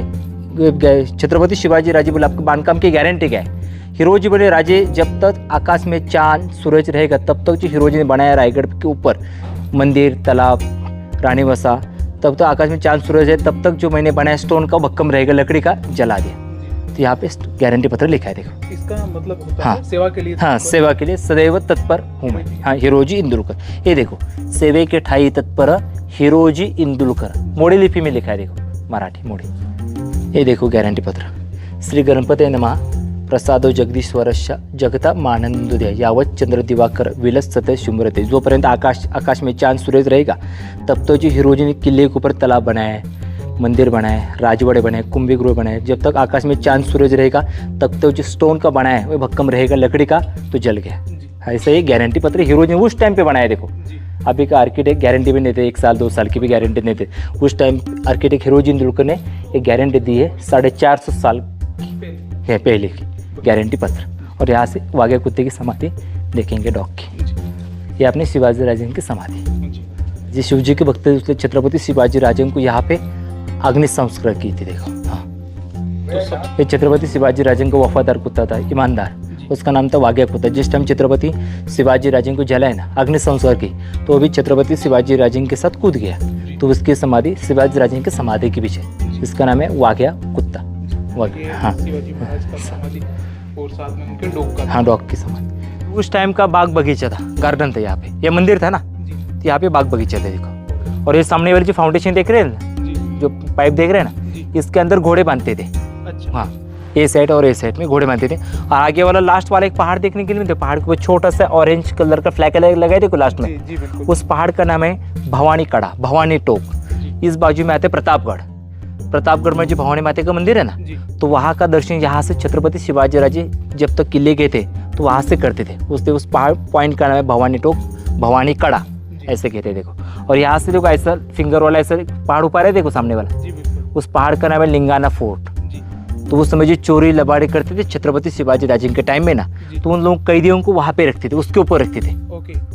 छत्रपति शिवाजी राजे बोले आपके बांधकाम की गारंटी क्या है? हिरोजी बोले राजे जब तक आकाश में चांद सूरज रहेगा तब तक जो हिरोजी ने बनाया रायगढ़ के ऊपर मंदिर, तालाब, रानी वसा, तब तक आकाश में चांद सूरज है, तब तक जो मैंने बनाया स्टोन का भक्कम रहेगा, लकड़ी का जला दिया। तो यहाँ पे गारंटी पत्र लिखा है। देखो इसका मतलब होता है सेवा के लिए। हाँ सेवा के लिए सदैव तत्पर हूँ मैं। हाँ हिरोजी इंदुलकर। ये देखो सेवे के ठाई तत्पर हिरोजी इंदुलकर, मोड़ी लिपि में लिखा है। देखो मराठी मोड़ी। ये देखो गारंटी पत्र। श्री गणपते नमः प्रसादो जगदीश्वरस्य जगता मानंदोदय यावत चंद्र दिवाकर विलसते शुम्रते। जोपर्यंत आकाश में चांद सूरज रहेगा तब तो जो हिरोजी ने किले के ऊपर तालाब बनाया है, मंदिर बनाए, राजवाड़े बनाए, कुंभीगृह बनाए, जब तक आकाश में चांद सूरज रहेगा तब तो जो स्टोन का बनाया है वो भक्कम रहेगा, लकड़ी का तो जल गया। ऐसा ही गारंटी पत्र हिरोजी ने उस टाइम पे बनाया। देखो अभी का आर्किटेक्ट गारंटी भी नहीं थे, 1 साल 2 साल की भी गारंटी नहीं थे। उस टाइम आर्किटेक्ट हिरोजी इंदुलकर ने एक गारंटी दी है 450 साल पहले की गारंटी पत्र। और यहाँ से वाघे कुत्ते की समाधि देखेंगे डॉग की। ये अपने शिवाजी राजे की समाधि। जी शिवजी के भक्त उसने छत्रपति शिवाजी राजे को यहाँ पे अग्नि संस्कार की थी। देखो हाँ ये छत्रपति शिवाजी राजे का वफादार कुत्ता था, ईमानदार, उसका नाम था वाघ्या कुत्ता। जिस टाइम छत्रपति शिवाजी राजे को जलाए ना, अग्नि संस्कार की, तो वो भी छत्रपति शिवाजी राजे के साथ कूद गया। तो उसकी समाधि शिवाजी राजे की समाधि के पीछे, इसका नाम है वाघ्या कुत्ता। हाँ और साथ में उनके डॉग का। हाँ डॉग की समाधि। उस टाइम का बाग बगीचा था, गार्डन था यहाँ पे। ये मंदिर था ना, तो यहाँ पे बाग बगीचा था। देखो और ये सामने वाली जो फाउंडेशन देख रहे हैं ना, जो पाइप देख रहे हैं ना, इसके अंदर घोड़े बांधते थे। अच्छा। हाँ ए साइड और ए साइड में घोड़े बांधते थे। और आगे वाला लास्ट वाला एक पहाड़ देखने के लिए मिलते, पहाड़ के ऊपर छोटा सा ऑरेंज कलर का फ्लैग लगाए थे लास्ट में, जी बिल्कुल। उस पहाड़ का नाम है भवानी कड़ा, भवानी टोक। इस बाजू में आते प्रतापगढ़, प्रतापगढ़ में जो भवानी माता का मंदिर है ना, तो वहाँ का दर्शन यहाँ से छत्रपति शिवाजी राजे जब तक किले गए थे तो वहाँ से करते थे। उस पहाड़ पॉइंट का नाम है भवानी टोक, भवानी कड़ा ऐसे कहते हैं देखो। और यहाँ से देखो ऐसा फिंगर वाला ऐसा पहाड़ ऊपर है देखो सामने वाला, उस पहाड़ का नाम है लिंगाना फोर्ट। तो उस समय जो चोरी लबाड़े करते थे छत्रपति शिवाजी राजे के टाइम में ना, तो उन लोग कैदियों को वहाँ पे रखते थे, उसके ऊपर रखते थे,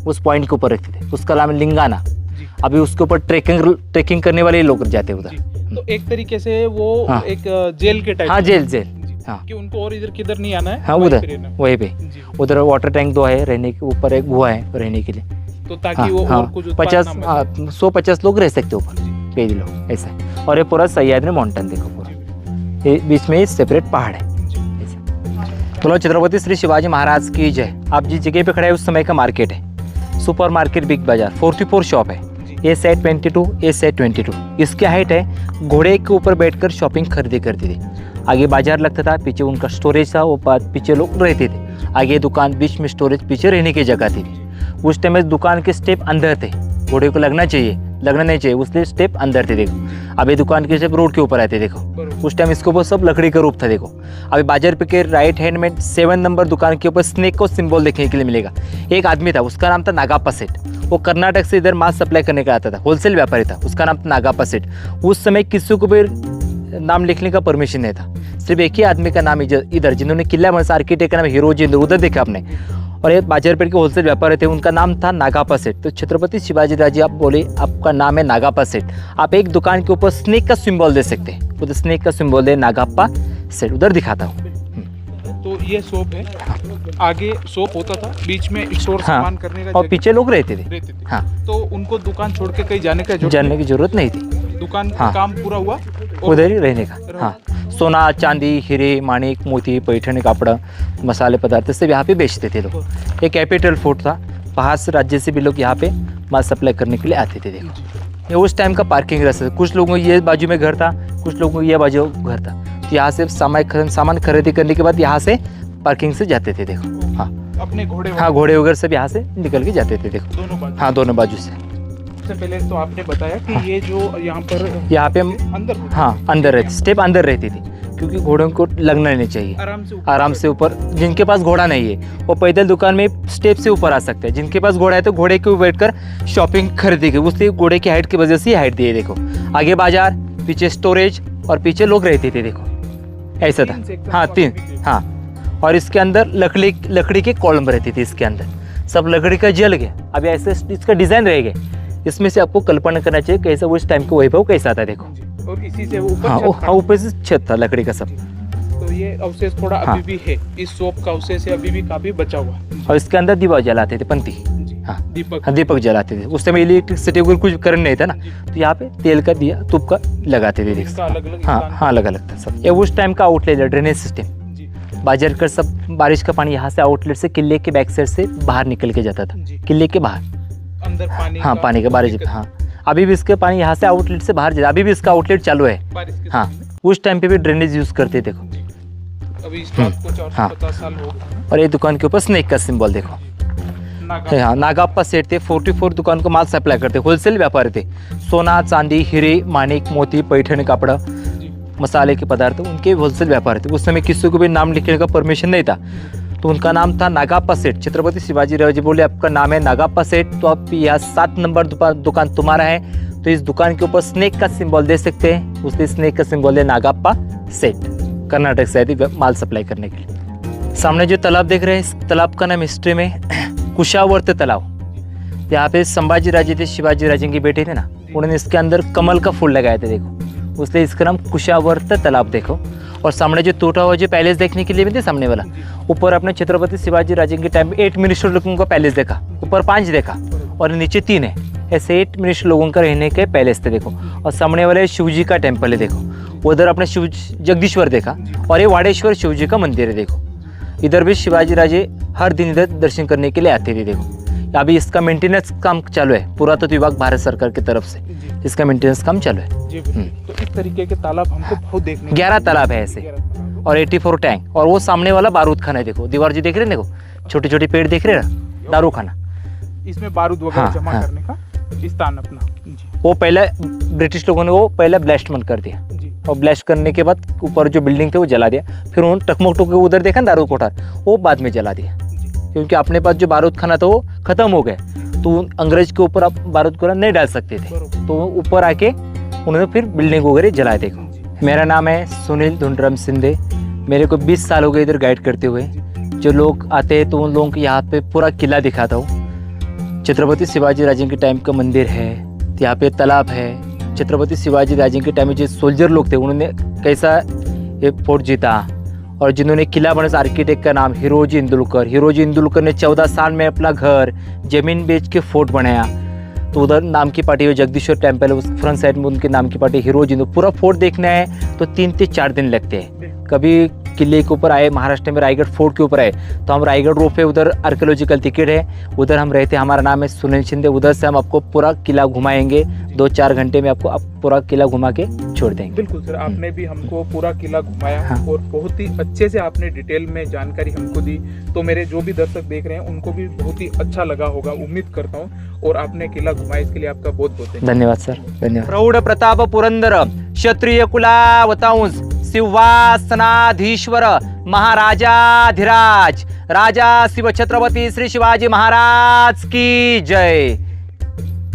उस पॉइंट के ऊपर रखते थे। उसका नाम है लिंगाना। अभी उसके ऊपर ट्रेकिंग करने वाले लोग जाते हैं उधर। तो एक तरीके से वो एक जेल के टाइप। हाँ जेल हाँ, कि उनको और इधर किधर नहीं आना है। हाँ उधर वहीं पे उधर वाटर टैंक 2 है, रहने के ऊपर एक गुहा है रहने के लिए, तो ताकि वो और कुछ 150 लोग रह सकते ऊपर, कैदी लोग ऐसा। और ये पूरा सह्याद्री माउंटेन देखो पूरा, ये बीच में सेपरेट पहाड़ है। बोलो छत्रपति श्री शिवाजी महाराज की जय। आप जिस जगह पे खड़े हैं उस समय का मार्केट है, सुपर मार्केट बिग बाजार, 44 शॉप है, ए सेट 22, ए सेट 22। इसकी हाइट है, घोड़े के ऊपर बैठकर शॉपिंग खरीदी करती थी। आगे बाजार लगता था, पीछे उनका स्टोरेज था, वो पीछे लोग रहते थे, आगे दुकान, बीच में स्टोरेज, पीछे रहने की जगह थी। उस टाइम में दुकान के स्टेप अंदर थे, घोड़े को लगना नहीं चाहिए उसलिए स्टेप अंदर थे देखो। अभी दुकान के स्टेप रोड के ऊपर आते देखो, उस टाइम इसके ऊपर सब लकड़ी का रूप था देखो। अभी बाजार पे के राइट हैंड में 7 नंबर दुकान के ऊपर स्नेक को सिंबल देखने के लिए मिलेगा। एक आदमी था, उसका नाम था नागाप्पा सेठ, वो कर्नाटक से इधर माल सप्लाई करने का आता था, होलसेल व्यापारी था, उसका नाम था नागाप्पा सेठ। उस समय किसी को भी नाम लिखने का परमिशन नहीं था, सिर्फ एक ही आदमी का नाम इधर, जिन्होंने किला बनसा, आर्किटेक्ट का नाम हीरोजी, उधर देखा आपने। और ये बाजारपेट के होलसेल व्यापारी थे, उनका नाम था नागाप्पा सेठ। तो छत्रपति शिवाजी राजे आप बोले आपका नाम है नागाप्पा सेठ, आप एक दुकान के ऊपर स्नेक का सिंबल दे सकते हैं, उधर स्नेक का सिंबल है नागाप्पा सेठ, उधर दिखाता हूँ। तो ये शॉप है, आगे शॉप होता था, बीच में स्टोर सामान करने का, और पीछे लोग रहते थे। हाँ, तो उनको दुकान छोड़ के कहीं जाने की जरूरत नहीं थी, दुकान काम पूरा हुआ उधर ही रहने का। हाँ, सोना चांदी हीरे माणिक मोती पैठणी कापड़ा मसाले पदार्थ सब यहाँ पे बेचते थे लोग। एक कैपिटल फोर्ट था, बाहर से राज्य से भी लोग यहाँ पे माल सप्लाई करने के लिए आते थे देखो। ये उस टाइम का पार्किंग रास्ता था, कुछ लोगों को ये बाजू में घर था, कुछ लोगों को ये बाजू घर था। तो यहाँ से सामान खरीदी करने के बाद यहाँ से पार्किंग से जाते थे देखो। हाँ अपने घोड़े, हाँ घोड़े वगैरह सब यहाँ से निकल के जाते थे देखो, दोनों बाजू। हाँ दोनों बाजू से। सबसे पहले तो आपने बताया कि ये जो यहाँ पे अंदर, हाँ अंदर रहती, स्टेप अंदर रहती थी, क्योंकि घोड़ों को लगना नहीं चाहिए, आराम से ऊपर। जिनके पास घोड़ा नहीं है वो पैदल दुकान में स्टेप से ऊपर आ सकते हैं, जिनके पास घोड़ा है तो घोड़े के ऊपर बैठकर शॉपिंग खरीदी गई, उससे घोड़े की हाइट की वजह से हाइट दी है देखो। आगे बाजार, पीछे स्टोरेज और पीछे लोग रहते थे देखो, ऐसा था। हाँ 3, हाँ। और इसके अंदर लकड़ी के कॉलम रहती थी, इसके अंदर सब लकड़ी का जल गया। अभी ऐसे इसका डिजाइन रह गया, इसमें से आपको कल्पना करना चाहिए कैसा उस टाइम का वैभव कैसा था देखो। और इसी से ऊपर हाँ ऊपर से छत था लकड़ी का सब। तो ये अवशेष थोड़ा अभी भी है, इस शॉप का अवशेष अभी भी काफी बचा हुआ है। और इसके अंदर दीवा जलाते थे, पंथी। हाँ दीपक जलाते थे। उस समय इलेक्ट्रिसिटी वगैरह कुछ करंट नहीं था ना, तो यहाँ पे तेल का दिया तुप का लगाते थे। हाँ अलग अलग था सब। ये उस टाइम का आउटलेट है, ड्रेनेज सिस्टम। बाजार का सब बारिश का पानी यहाँ से आउटलेट से किले के बैक साइड से बाहर निकल के जाता था, किले के बाहर अंदर पानी। हाँ पानी का बारिश। हाँ अभी भी इसके पानी यहाँ से आउटलेट से बाहर जाता, अभी भी इसका आउटलेट चालू है। हाँ उस टाइम पे भी ड्रेनेज यूज करते देखो। अभी इस बात को 450 साल हो गए। और ये दुकान के ऊपर स्नेक का सिंबल देखो। हाँ नागाप्पा सेठ थे, 44 दुकान को माल सप्लाई करते, होलसेल व्यापारी थे। सोना चांदी हीरे माणिक मोती पैठणी कपड़ा मसाले के पदार्थ उनके होलसेल व्यापार थे। उस समय किसी को भी नाम लिखने का परमिशन नहीं था, तो उनका नाम था नागाप्पा सेठ। छत्रपति शिवाजी राजे बोले आपका नाम है नागाप्पा सेठ, तो आप यहाँ 7 नंबर दुकान तुम्हारा है, तो इस दुकान के ऊपर स्नेक का सिंबल दे सकते हैं। उसने स्नेक का सिंबल है नागाप्पा सेठ, कर्नाटक से आए थे माल सप्लाई करने के लिए। सामने जो तालाब देख रहे हैं, इस तालाब का नाम हिस्ट्री में कुशावर्त तालाब। यहाँ पे संभाजी राजे थे, शिवाजी राजे के बेटे थे ना, उन्होंने इसके अंदर कमल का फूल लगाए थे देखो, उसने इसका नाम कुशावर्त तालाब देखो। और सामने जो टूटा हुआ जो पैलेस देखने के लिए भी थे सामने वाला, ऊपर अपने छत्रपति शिवाजी राजे के टाइम 8 मिनिस्टर लोगों का पैलेस देखा, ऊपर 5 देखा और नीचे 3 है, ऐसे 8 मिनिस्टर लोगों का रहने के पैलेस थे देखो। और सामने वाले शिव जी का टेम्पल है देखो, उधर अपने शिव जगदीश्वर देखा, और ये वाडेश्वर शिव जी का मंदिर है देखो। इधर भी शिवाजी राजे हर दिन इधर दर्शन करने के लिए आते थे देखो। अभी इसका मेंटेनेंस काम चालू है, पुरातत्व विभाग भारत सरकार की तरफ से इसका मेंटेनेंस काम चालू है। तो इस तरीके के तालाब हमको बहुत देखने 11 तालाब है ऐसे, और 84 टैंक, और वो सामने वाला बारूद खाना है। देखो दीवार जी देख रहे हैं, देखो छोटे छोटे पेड़ देख रहे हैं ना, दारू खाना। इसमें बारूद वगैरह हाँ, जमा हाँ। करने का स्थान अपना जी। वो पहले ब्रिटिश लोगों ने वो पहले ब्लास्ट बंद कर दिया, जी और ब्लास्ट करने के बाद ऊपर जो बिल्डिंग थे वो जला दिया। फिर उन्होंने टकमक टुक उधर देखा ना दारूद कोठार, वो बाद में जला दिया, जी क्योंकि अपने पास जो बारूद खाना था वो खत्म हो गए, तो अंग्रेज के ऊपर आप बारूद खाना नहीं डाल सकते थे, बरोबर तो ऊपर आके उन्होंने फिर बिल्डिंग वगैरह जलाए। देखो जी। मेरा नाम है सुनील धुंडराम सिंधे, मेरे को 20 साल हो गए इधर गाइड करते हुए। जो लोग आते हैं तो उन लोगों के यहाँ पे पूरा किला दिखाता हूँ। छत्रपति शिवाजी राजे के टाइम का मंदिर है, यहाँ पे तालाब है। छत्रपति शिवाजी राजे के टाइम में जो सोल्जर लोग थे उन्होंने कैसा ये फोर्ट जीता, और जिन्होंने किला बनाया आर्किटेक्ट का नाम हिरोजी इंदुलकर। हिरोजी इंदुलकर ने 14 साल में अपना घर जमीन बेच के फोर्ट बनाया। तो उधर नाम की पार्टी है, जगदीश्वर टेम्पल है, उस फ्रंट साइड में उनके नाम की पार्टी हिरोजी। पूरा फोर्ट देखना है तो 3 से 4 दिन लगते हैं। कभी किले के ऊपर आए, महाराष्ट्र में रायगढ़ फोर्ट के ऊपर आए तो हम रायगढ़ रोड पे, उधर आर्कियोलॉजिकल टिकट है, उधर हम रहते हैं। हमारा नाम है सुनील शिंदे। उधर से हम आपको पूरा किला घुमाएंगे, 2-4 घंटे में आपको पूरा किला घुमा के छोड़ देंगे। बिल्कुल सर, आपने भी हमको पूरा किला घुमाया। हाँ। और बहुत ही अच्छे से आपने डिटेल में जानकारी हमको दी, तो मेरे जो भी दर्शक देख रहे हैं उनको भी बहुत ही अच्छा लगा होगा, उम्मीद करता हूँ। और आपने किला घुमाया, इसके लिए आपका बहुत बहुत धन्यवाद सर, धन्यवाद। प्रौढ प्रताप पुरंदर क्षत्रिय कुलावतांस सिंहासनाधीश्वर महाराजाधिराज राजा शिव छत्रपति श्री शिवाजी महाराज की जय।